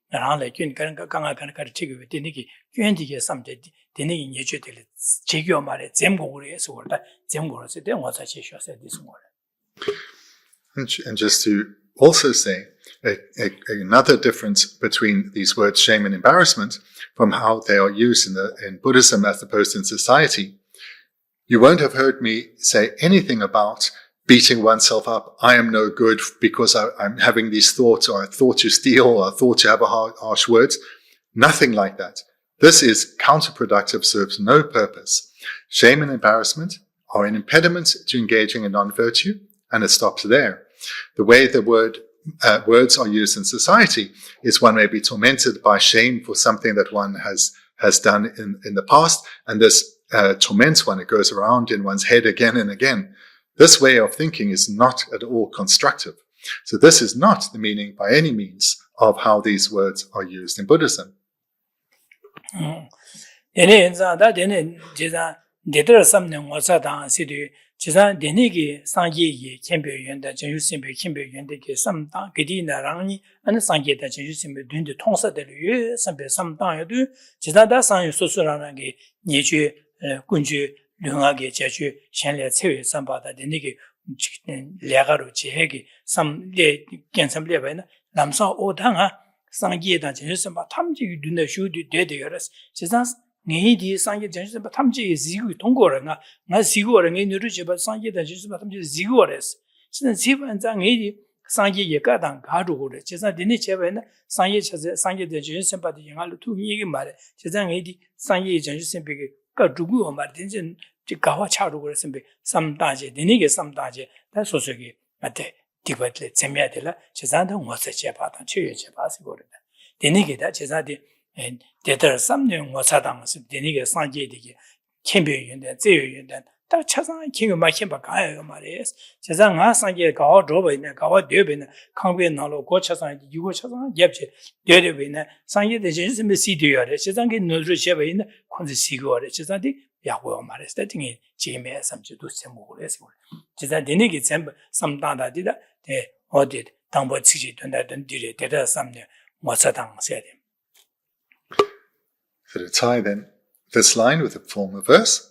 나랑래 균 강강강가 가르치고 되니기 균디게 삼대 되니기 예주들 제교 말에 잼고를 해서 그러다 잼고를 쓸때 와서 제셔서 되는 거예요. And just to also say another difference between these words shame and embarrassment from how they are used in Buddhism as opposed to in society, you won't have heard me say anything about beating oneself up. I am no good because I'm having these thoughts, or I thought to steal, or I thought to have harsh words. Nothing like that. This is counterproductive, serves no purpose. Shame and embarrassment are an impediment to engaging in non-virtue, and it stops there. The way the words are used in society is one may be tormented by shame for something that one has done in the past, and this torments one. It goes around in one's head again and again. This way of thinking is not at all constructive. So this is not the meaning by any means of how these words are used in Buddhism. 류하게 제주 셴레 체외 삼바다 되니게 레가로 제해기 삼레 괜삼레바나 남사 오당아 상기에다 제주선바 탐지 눈에 슈디 되되여스 제상 네디 상기 제주선바 탐지 지구 통고라나 나 지구를 네르 제바 상기에다 제주선바 탐지 지구어스 진짜 지반장 네디 상기 예가당 가루고래 제상 되니 제바나 상기 차제 상기 제주선바디 영알로 투 얘기 말해 제상 네디 상기 제주선비게 가두고 말든지 가와 차로 그랬으면 삼다제 되니게 삼다제 다 소소기 맞대 디바틀 재미야들라 제자도 못세 제바다 최여 제바스 거다 되니게다 제자디 대들 삼년 모사당스 되니게 상계되게 캠베윤데 제윤데 다 차상 킹마 캠바 가요 말이에요. 세상 상계 가와 로베네 가와 되베네 강베 나로 고차상 유고 차상 옙체 되베네 상계 대신에 시디요래 세상에 노르셰베네 콘지 시고래 세상에 야고 말이에요. 스타팅이 지메 삼주도 세모고래서 세상 되니게 전부 삼다다디다 대 어디 당보 치지 된다던 뒤에 대다 삼년 모사당세야 돼. So to tie then this line with a former verse,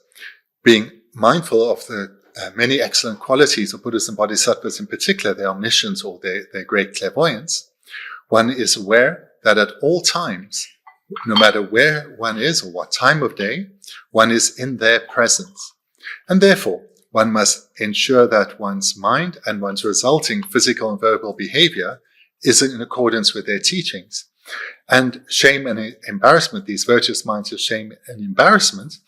being mindful of the many excellent qualities of Buddhas and Bodhisattvas, in particular their omniscience or their great clairvoyance, one is aware that at all times, no matter where one is or what time of day, one is in their presence. And therefore, one must ensure that one's mind and one's resulting physical and verbal behavior is in accordance with their teachings. And shame and embarrassment, these virtuous minds of shame and embarrassment,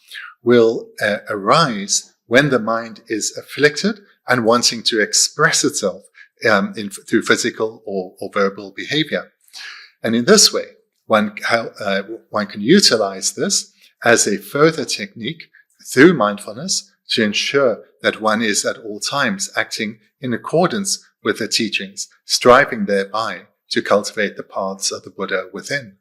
will arise when the mind is afflicted and wanting to express itself through physical or verbal behavior. And in this way, one can utilize this as a further technique through mindfulness to ensure that one is at all times acting in accordance with the teachings, striving thereby to cultivate the paths of the Buddha within.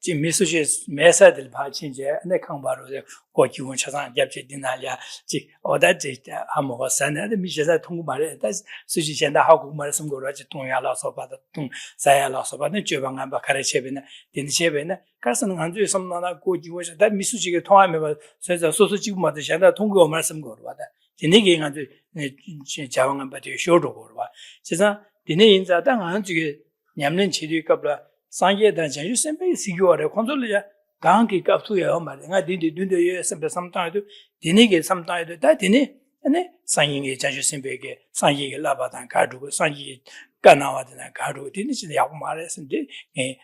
미수시 매사들 바친제 내 강바로 고기원 차상 잡지 디나야 지 어다지 아무가 산에 미셔서 통고 말에 다 수지 현다 하고 말씀 거라지 동야라서 받아 동 사야라서 받는 주방안 바카레체베나 딘체베나 가서는 안주에 섬나나 고기원서 다 미수지게 통하면 그래서 소소지구마도 현다 통고 말씀 거라다 디네게 안주 자방안 받이 쇼로 거라 그래서 디네 인자 땅 안주에 냠는 치료값라 상계단 전주 sempre 시교래 콘솔이야 강기 값투야 말이야 나 딘디 딘데 sempre sometimes 디니게 sometimes 다 디니 아니 상인이 전주 sempe게 상계게 라바단 가두고 상계 까나와드나 가두고 디니지 야고 말했는데 네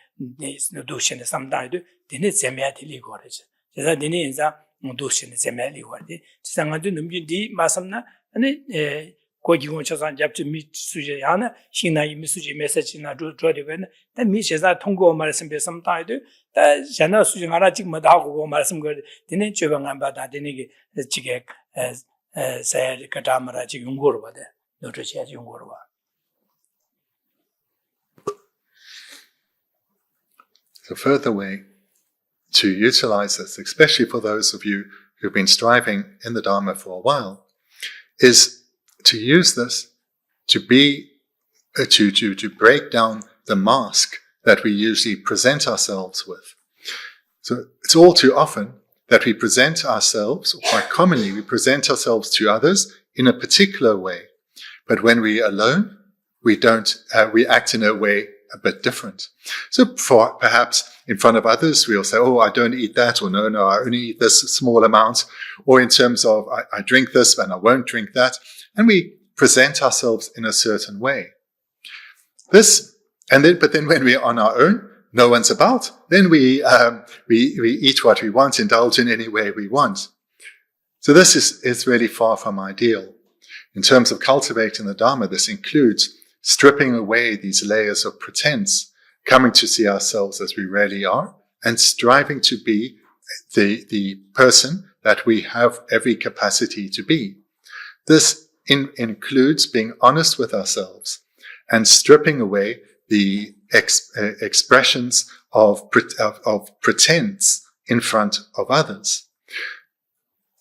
도시네 sometimes 디니 재미야 들리고 그러지 그래서 디니 인자 도시네 재미야 거지 지상한테 넘긴디 마삼나 아니 고기원 차상 잡지 미수지 하나 신나이 미수지 메시지나 줘되면 다 미세자 통고 말씀 배섬 다이도 다 전화 수지 하나 지금 하고 말씀 거 되는 주방안 받아 되는 지게 사야 가다마라 지금 용고로 받아 너도 제가 용고로 봐. So further way to utilize this, especially for those of you who've been striving in the Dharma for a while, is to use this to break down the mask that we usually present ourselves with. So it's all too often that we present ourselves, or quite commonly we present ourselves to others in a particular way. But when we're alone, we act in a way a bit different. So perhaps in front of others, we'll say, oh, I don't eat that, or no, I only eat this small amount. Or in terms of, I drink this and I won't drink that. And we present ourselves in a certain way. But then when we're on our own, no one's about, then we eat what we want, indulge in any way we want. So this is really far from ideal. In terms of cultivating the Dharma, this includes stripping away these layers of pretense, coming to see ourselves as we really are, and striving to be the person that we have every capacity to be. This includes being honest with ourselves and stripping away the expressions of pretense in front of others.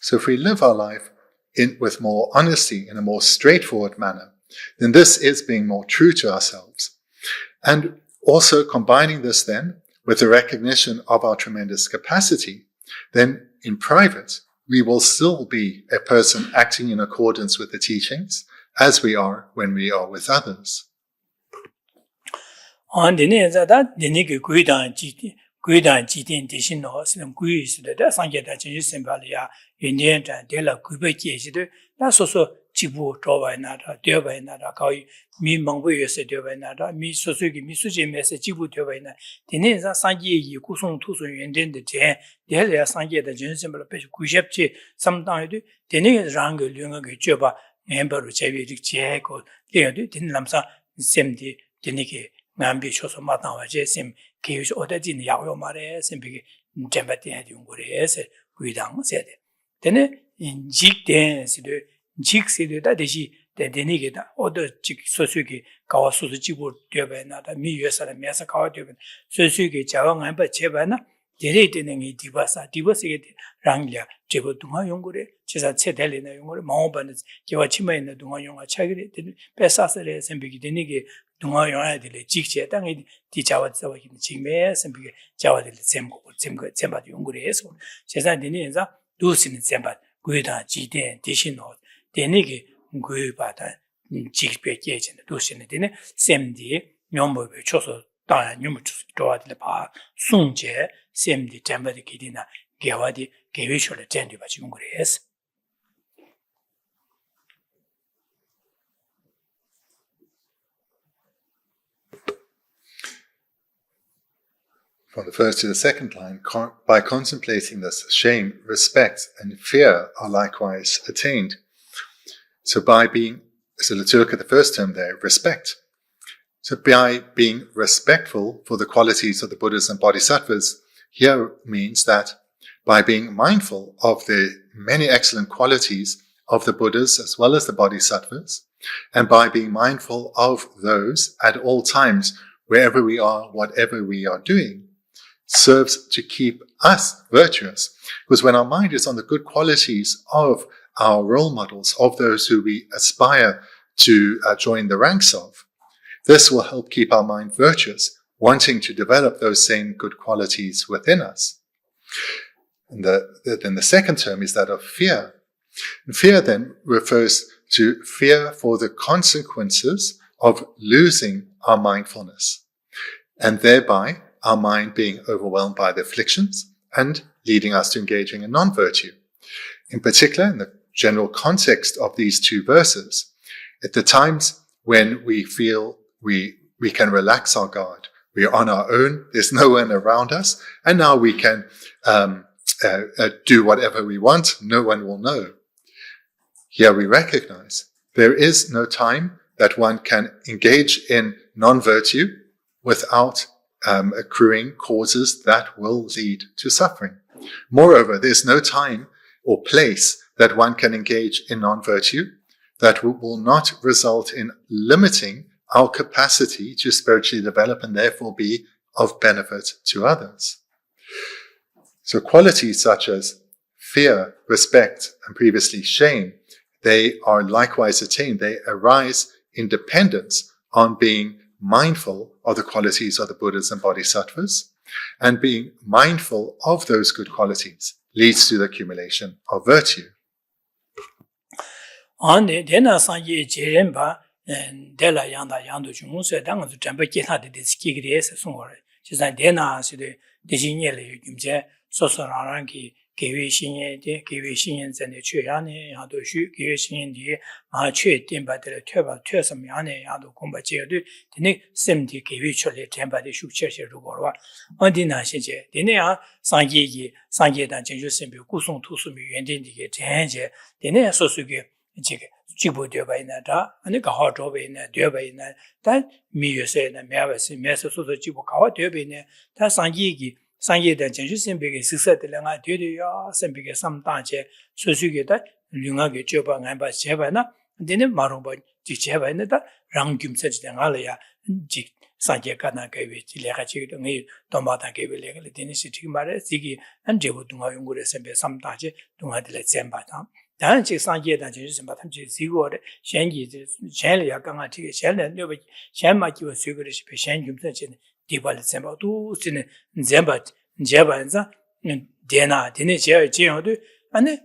So if we live our life with more honesty, in a more straightforward manner, then this is being more true to ourselves. And also combining this then with the recognition of our tremendous capacity, then in private, we will still be a person acting in accordance with the teachings as we are when we are with others. jibu zhōbai nāra, dēbai nāra, kāwi mī māngbō yōse dēbai nāra, mī sōsōgi mī sūjī mēse jibu dēbai nāra, tēne yā sāngyē yī kūsōng tūsōng yuandēn dē jēn, dēhē yā sāngyē dā jēn sēmbā pēshī kūshab chē samdāng yō dē, tēne yā rānggō lyōngā gā jōba ngāmbā rō chāwī rīk jē kō, lē yō dē, tēne lāmsā sēm dē, tēne kē ngāmbī chōsō mātāng wā jē sēm kē yō shō odā jīn yā yō mā rē, sēm bē kē jēmbā tēn yā yōng gō rē sē, gui dāng sē dē. Tēne jīk tēn sē dē, jīk sē dē dā dēshī, tēne kē dā, odā jīk sōsū kē kāwā sōsū jīgō dēbai nā, dā mī yō sā rā mē sā kāwā dēbai nā, sōsū kē jāwā ngāmbā chēbai nā, dērē tēne ngī dība sā kē rāng liā, jēbō dungā yōng gō rē, chē sā chē tēlē nā yōng gō rē, māngō bā nā, jēwā chīmā yī nā dungā yōng gā chā kē rē, tēne pē sā sā rē, sēmbē kē tēne kē dungā yōng ā dēlē jīk chē, tā ngī dī jāwā tsa wā kī nā jīk mē, sēmbē kē jāwā dēlē tsēm bā yōng gō rē sō, chē sā tēne yī sā dū sī nā tsēm bā, gui dā jī tēn, dē shī nō, tēne kē gui bā dā jīk pē kē chē nā, dū sī nā tēne sēm dī nyōng bō bē chō sō, tā nyōng bō chō sō dō wā dēlē bā sōng chē, sēm dī tsēm bā dī kē dī nā, gē wā dī gē wē chō lā tsēm dī bā chī yōng gō rē sō. From the first to the second line, by contemplating this, shame, respect, and fear are likewise attained. So let's look at the first term there, respect. So by being respectful for the qualities of the Buddhas and Bodhisattvas, here means that by being mindful of the many excellent qualities of the Buddhas as well as the Bodhisattvas, and by being mindful of those at all times, wherever we are, whatever we are doing, serves to keep us virtuous. Because when our mind is on the good qualities of our role models, of those who we aspire to join the ranks of, this will help keep our mind virtuous, wanting to develop those same good qualities within us. And then the second term is that of fear. And fear then refers to fear for the consequences of losing our mindfulness, and thereby our mind being overwhelmed by the afflictions and leading us to engaging in non-virtue. In particular, in the general context of these two verses, at the times when we feel we can relax our guard, we are on our own, there's no one around us, and now we can do whatever we want, no one will know. Here we recognize there is no time that one can engage in non-virtue without accruing causes that will lead to suffering. Moreover, there's no time or place that one can engage in non-virtue that will not result in limiting our capacity to spiritually develop and therefore be of benefit to others. So qualities such as fear, respect, and previously shame, they are likewise attained. They arise in dependence on being mindful of the qualities of the Buddhas and Bodhisattvas, and being mindful of those good qualities leads to the accumulation of virtue. Dela yanda yandu chung se dang zu jamba kitha de ski gre se songore che san de na se de jinye le yumje so so ran ki gewe xinye de gewe xinye zhen de chue ya ne ya do xu gewe xinye de ma chue den ba de tue ba tue sam ya ne ya do gong ba je de ne sem de gewe chue le ten ba de shu che che ru bo wa an din na xie je de ne ya sang ye dan jin ju sem bi gu song tu su mi yuan din de ge zhen je de ne so su ge ji ge jibu dēbai nā tā, anī kāhā dōbai nā, dēbai nā, tā mī yu sē nā, mē wā sē, mē sē sō sō jibu kāhā dēbai nā, tā sāngyē dā jāngshū sēmbē kē sīksā tēlā ngā dēdē yā, sēmbē kē sām tāng chē, sō sū kē tā, lū ngā kē chō bā ngā bā chē bā nā, dēne mā rō bā jī chē bā nā tā, rāng gyum sē chē ngā lā yā, jī sāngyē kā nā kē wē, jī lē kā chē kē tā ngā yu tōmbā tā kē wē lē kā lē, dēne sī chī kī mā rē, sī kī, an jē bō tūngā yung gu rē sēmbē sām tāng chē, tūngā tēlā tsēm bā tāng. 다른 책 상계단 진짜 마탐 지고래 현기 제일 약간아 되게 제일 내가 셴마기와 수그릇이 배신 좀선진 디발을 셴바도 쓰는 제바인자 데나 데네 제일 제어도 아니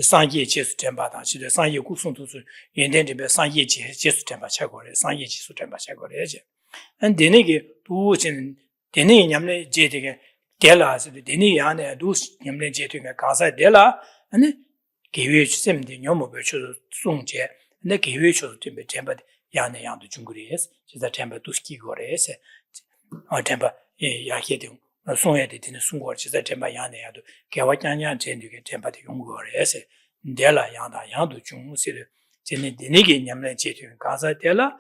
상계 제수 템바다 시대 상계 국송도스 연된집에 상계 제수 템바 차고래 상계 지수 템바 차고래지 안 데네게 도진 데네 냠네 제되게 데라스 데네 안에 도 냠네 제되게 가사 데라 아니 gewe semde nyomo becho sungje 근데 계획 초도 때문에 tempa 야네 양도 중국에서 진짜 tempa 두ski 거래서 tempa 야게 된 송해에 되는 순고 진짜 tempa 야네 야도 개와장냥 전주게 tempa 용거래서 내라 양다 양도 중무시를 제네 되게 냠내 제트 가서 되라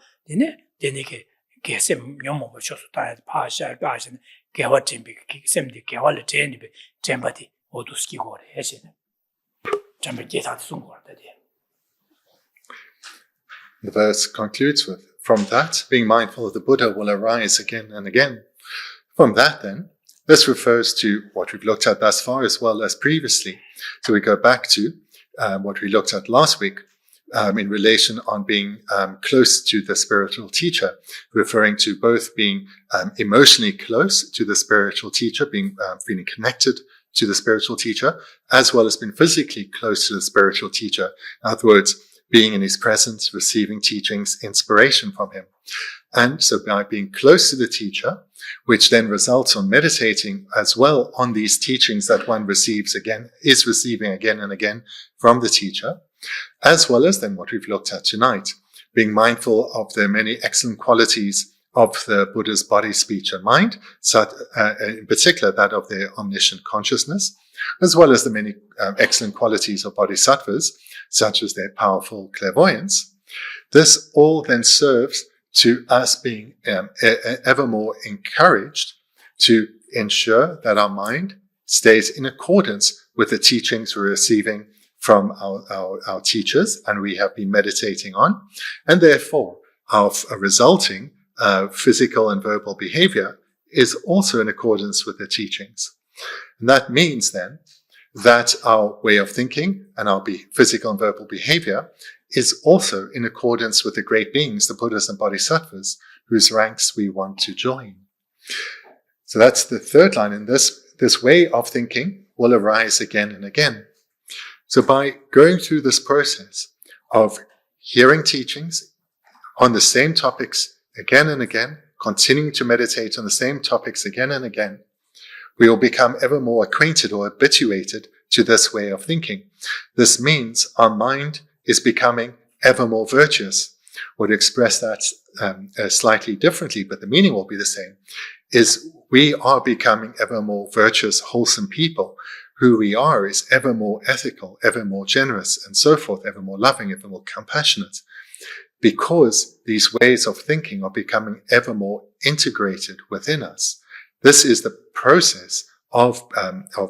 되게 개세 명모 버쳐서 다 파샤 가신 개와 팀비 샘디 개와를 제니비 tempa 오두스키 거래서 tempa 계산 순고한다데. The verse concludes with, from that, being mindful of the Buddha will arise again and again. From that, then, this refers to what we've looked at thus far as well as previously. So we go back to what we looked at last week in relation on being close to the spiritual teacher, referring to both being emotionally close to the spiritual teacher, being feeling connected to the spiritual teacher, as well as being physically close to the spiritual teacher. In other words, being in his presence, receiving teachings, inspiration from him. And so by being close to the teacher, which then results on meditating as well on these teachings that one is receiving again and again from the teacher, as well as then what we've looked at tonight, being mindful of the many excellent qualities of the Buddha's body, speech, and mind, in particular that of their omniscient consciousness, as well as the many excellent qualities of bodhisattvas, such as their powerful clairvoyance. This all then serves to us being ever more encouraged to ensure that our mind stays in accordance with the teachings we're receiving from our teachers and we have been meditating on, and therefore our resulting physical and verbal behavior is also in accordance with the teachings. And that means then that our way of thinking and our physical and verbal behavior is also in accordance with the great beings, the Buddhas and Bodhisattvas, whose ranks we want to join. So that's the third line. And this way of thinking will arise again and again. So by going through this process of hearing teachings on the same topics again and again, continuing to meditate on the same topics again and again, we will become ever more acquainted or habituated to this way of thinking. This means our mind is becoming ever more virtuous. Or to express that slightly differently, but the meaning will be the same, is we are becoming ever more virtuous, wholesome people. Who we are is ever more ethical, ever more generous, and so forth, ever more loving, ever more compassionate. Because these ways of thinking are becoming ever more integrated within us. This is the process of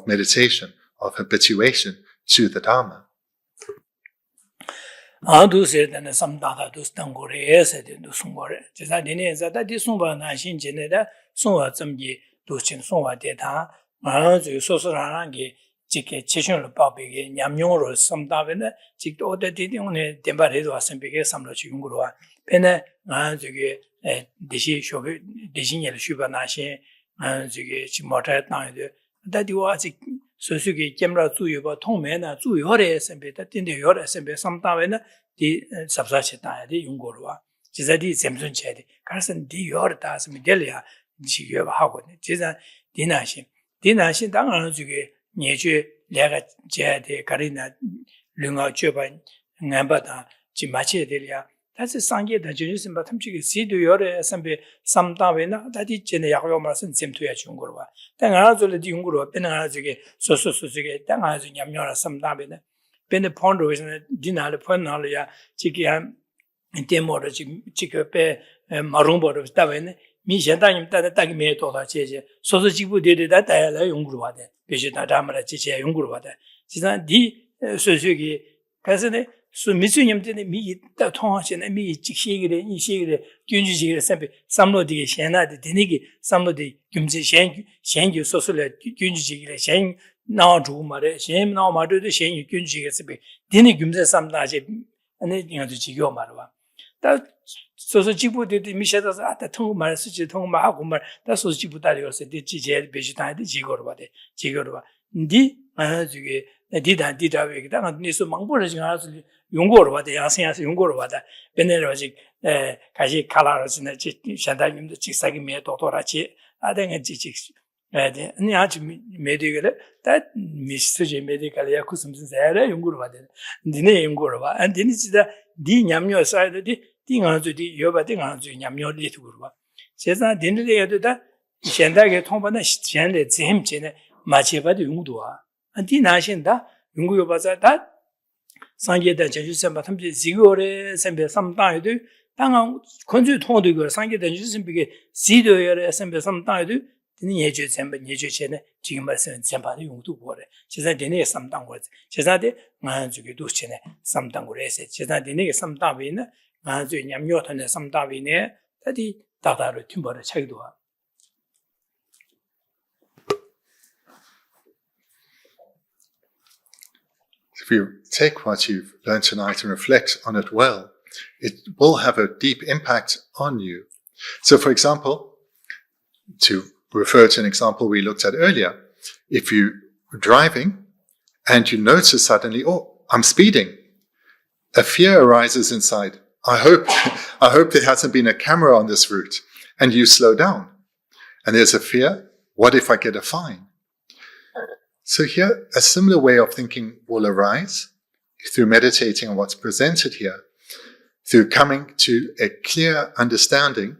meditation, of habituation to the Dharma. 아두 세드는 삼다다도 스탄고레 세드도 송고레 제사디네 자다디 송바 나신 제네다 송와 점기 도친 송와 데다 아주 소소라한게 지게 지신을 빠비게 냠용으로 삼다베네 직도 어디디용네 덴바레도 왔음비게 삼로 중국으로와 베네 아주게 대시 쇼베 대신을 슈바나신 아주게 지모타 땅에 다디와 아직 소수기 gemra zuyo 통매나 zuyo래 선배다 딘데 요래 선배 삼다베나 디 삽사치다야 디 용고로와 지자디 잼순체디 가르선 디 요르다 스미 델이야 지겨 하고 지자 디나신 당하는 주게 예주 내가 제데 가리나 릉아 줘반 남바다 지마치에 될이야 다시 상계다 주니스 바탐치게 시도 요래 선배 삼다베나 다디 제네 야고 말씀 잼투야 중고로와 당하는 디 용고로 베나 주게 소소소게 당하는 냠녀라 삼다베나 베네 폰도에서 디나를 폰나려야 지기한 데모로 지급에 마rum보로 따베네 미션다님 따다기 메도다 제제 소소지부데다 다야라 용구로와데 베시다 다마라 지제 용구로와데 지난 디 소소기 가서네 수미수님들이 미다 통하시네 미 직시기래 이시기래 균주지기래 선배 삼로디게 현나데 되니기 삼로디 금지 현규 소소래 균주지기래 현 나주 말에 현 나마도도 현규 균주지기래 선배 되니 금세 삼다지 아니 이거도 지겨 말와 다 소소지부들이 미셔서 아다 통고 말 쓰지 통고 하고 말다 소소지부다리어서 지제 베지다데 지거로 봐데 지거로 봐 니 아주게 디다베기다 니서 망보를 지금 아주 용고로 봐도 양생야서 용고로 봐다 베네로직 가시 칼라로스네 지 샨다님도 직사기 메 도도라치 아댕에 지직 아니 아주 메디컬 다 미스터제 메디컬 야 쿠스무슨 자라 연구를 받아. 니네 연구를 봐. 안 니네 진짜 니 냠녀 사이드디 띵아주디 여바디 가주 냠녀리 두고 봐. 제가 니네에도다 현대의 통반의 현대 지힘제네 마치바도 연구도와. 안디 나신다 연구요 봐자다 상계대 제주선바 탐지 지고래 선배 삼다에도 당한 건주 통도고 상계대 주선비게 시도열에 선배 삼다에도 니 예주 전부 예주체네 지금 말씀 전반의 용도 보래. 제가 되네 삼당 거지. 제가데 만주기 도치네 삼당 거래서 제가 되네 삼당비는 만주 냠요탄의 삼당비네 다디 다다로 팀벌을 차기도 와. If you take what you've learned tonight and reflect on it well, it will have a deep impact on you. So, for example, to refer to an example we looked at earlier, if you're driving and you notice suddenly, oh, I'm speeding, a fear arises inside. I hope there hasn't been a camera on this route, and you slow down. And there's a fear, what if I get a fine? So here, a similar way of thinking will arise through meditating on what's presented here, through coming to a clear understanding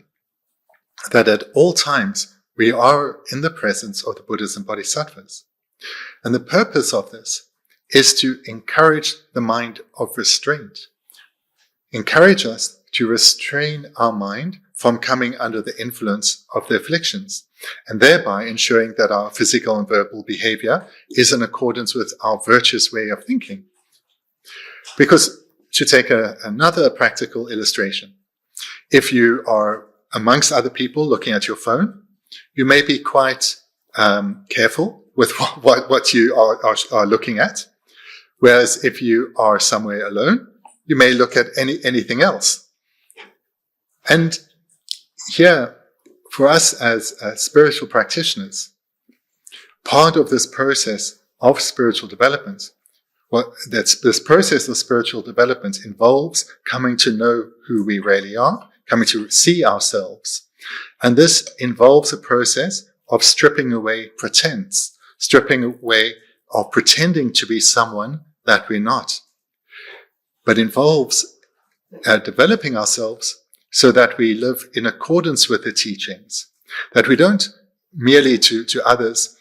that at all times we are in the presence of the Buddhas and Bodhisattvas. And the purpose of this is to encourage the mind of restraint. Encourage us to restrain our mind from coming under the influence of the afflictions, and thereby ensuring that our physical and verbal behavior is in accordance with our virtuous way of thinking. Because, to take another practical illustration, if you are amongst other people looking at your phone, you may be quite careful with what you are looking at. Whereas if you are somewhere alone, you may look at anything else. And here, for us as spiritual practitioners, part of this process of spiritual development, this process of spiritual development involves coming to know who we really are, coming to see ourselves. And this involves a process of stripping away pretense, stripping away of pretending to be someone that we're not. But involves developing ourselves so that we live in accordance with the teachings, that we don't merely to others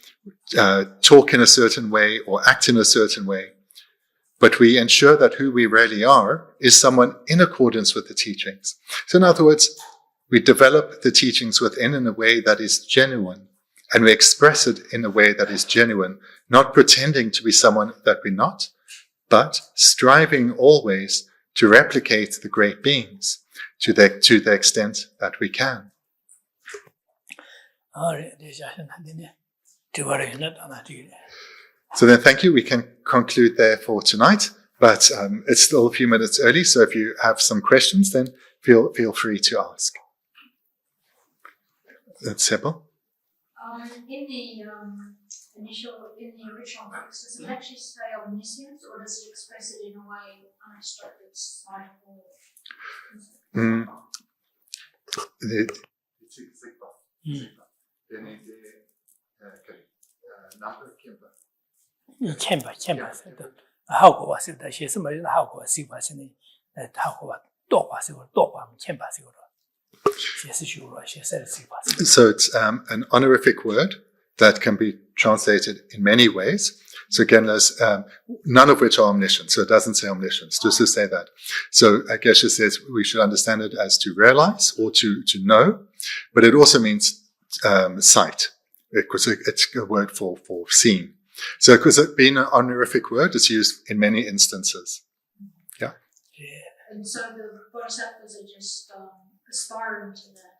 talk in a certain way or act in a certain way, but we ensure that who we really are is someone in accordance with the teachings. So in other words, we develop the teachings within in a way that is genuine, and we express it in a way that is genuine, not pretending to be someone that we're not, but striving always to replicate the great beings to the extent that we can. So then thank you. We can conclude there for tonight, but it's still a few minutes early, so if you have some questions, then feel free to ask. Seppo? In the original text, does it actually say omniscience, or does it express it in a way unobstructed sight or? So it's an honorific word that can be translated in many ways. So again, there's none of which are omniscient. So it doesn't say omniscience, just to say that. So Geshe says we should understand it as to realize or to know, but it also means sight, because it's a word for seeing. So because it being an honorific word, it's used in many instances. Yeah. And so the Bodhisattvas are just aspiring to that.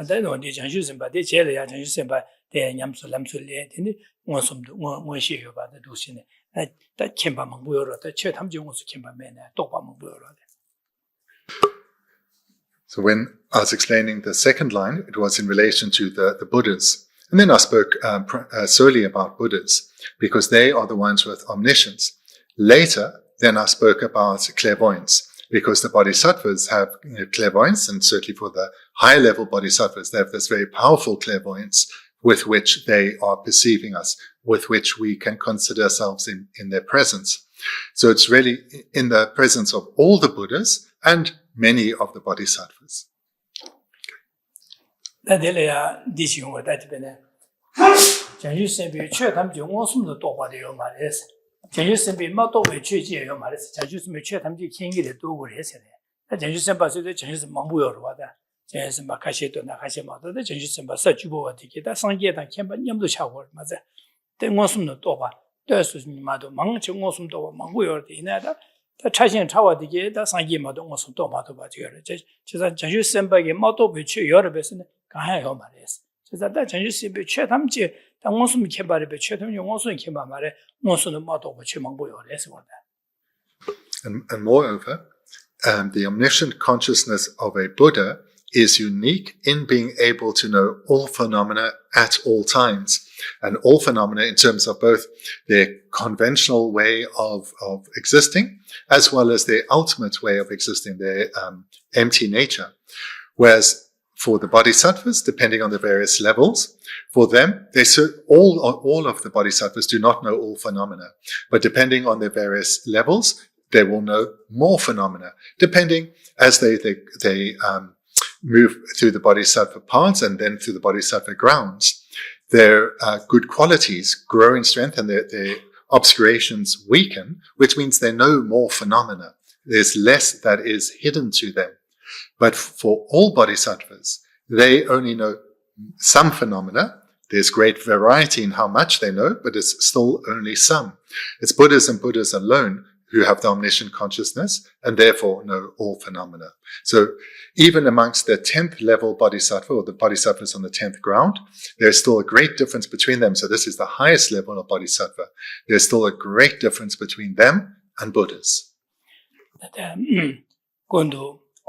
Then on the Janjusim, but the Jelly, Janjusim, but the Yamsu Lamsu Let, one share about the Dusin. That Kimba Mangura, the Chetam Jones Kimba Men, Topa Mangura. So when I was explaining the second line, it was in relation to the Buddhas. And then I spoke solely about Buddhas, because they are the ones with omniscience. Later, then I spoke about clairvoyance, because the Bodhisattvas have clairvoyance, and certainly for the higher level Bodhisattvas, they have this very powerful clairvoyance with which they are perceiving us, with which we can consider ourselves in their presence. So it's really in the presence of all the Buddhas and many of the Bodhisattvas. And moreover, the omniscient consciousness of a Buddha is unique in being able to know all phenomena at all times, and all phenomena in terms of both their conventional way of existing, as well as their ultimate way of existing, their empty nature. Whereas for the Bodhisattvas, depending on the various levels, for them, all of the Bodhisattvas do not know all phenomena, but depending on their various levels, they will know more phenomena, depending as they move through the Bodhisattva paths and then through the Bodhisattva grounds. Their good qualities grow in strength and their obscurations weaken, which means they know more phenomena. There's less that is hidden to them. But for all Bodhisattvas, they only know some phenomena. There's great variety in how much they know, but it's still only some. It's Buddhas and Buddhas alone who have the omniscient consciousness and therefore know all phenomena. So even amongst the 10th level Bodhisattva, or the Bodhisattvas on the 10th ground, there's still a great difference between them. So this is the highest level of Bodhisattva. There's still a great difference between them and Buddhas.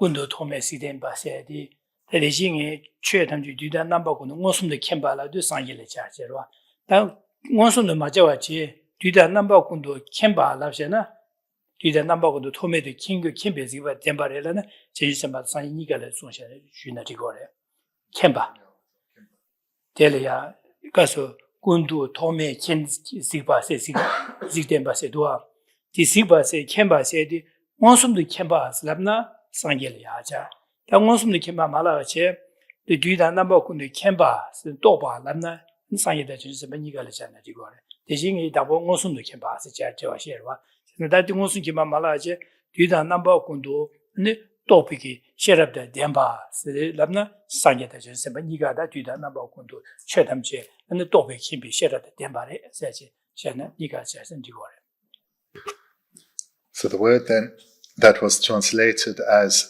Kundu Tome Siden Base, the Regime Chetam Juda number Gonsum the Kembala do Sangile Chargerwa. Now, Gonsum the Majawachi, Juda number Kundu Kemba Lavjana, Juda number of the Tome the King Kimbeziva Tembarelana, Jisamba San Nigala Sunshine Junatigore. Kemba Delia Gaso Kundu Tome Ken Ziba Zidemba Sedua. The Ziba said Kemba said, Gonsum the Kemba Slabna. Sangelia, the Monsum the Kimba Malache, the Duda number Kundu Kemba, the Doba, Lamna, and Sangita Benigalajan at Igor. The Jing double Monsum the Kimba, the Jacko Sherwa, and that the Monsum Kimba Malache, Duda number Kundu, and the Topiki, Sherab the Demba, the Lamna, Sangita Beniga, that Duda number Kundu, Chetamche, and the Topik Kimbi, Sherab the Dembare, Sachi, Shana, Niga says and Igor. So the word then that was translated as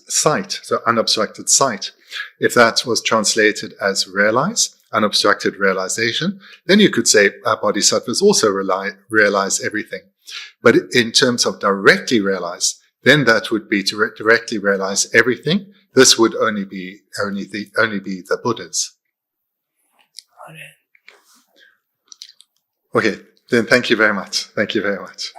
sight, so unobstructed sight. If that was translated as realize, unobstructed realization, then you could say bodhisattvas also realize everything. But in terms of directly realize, then that would be to directly realize everything. This would only be the Buddhas. Okay, then thank you very much. Thank you very much.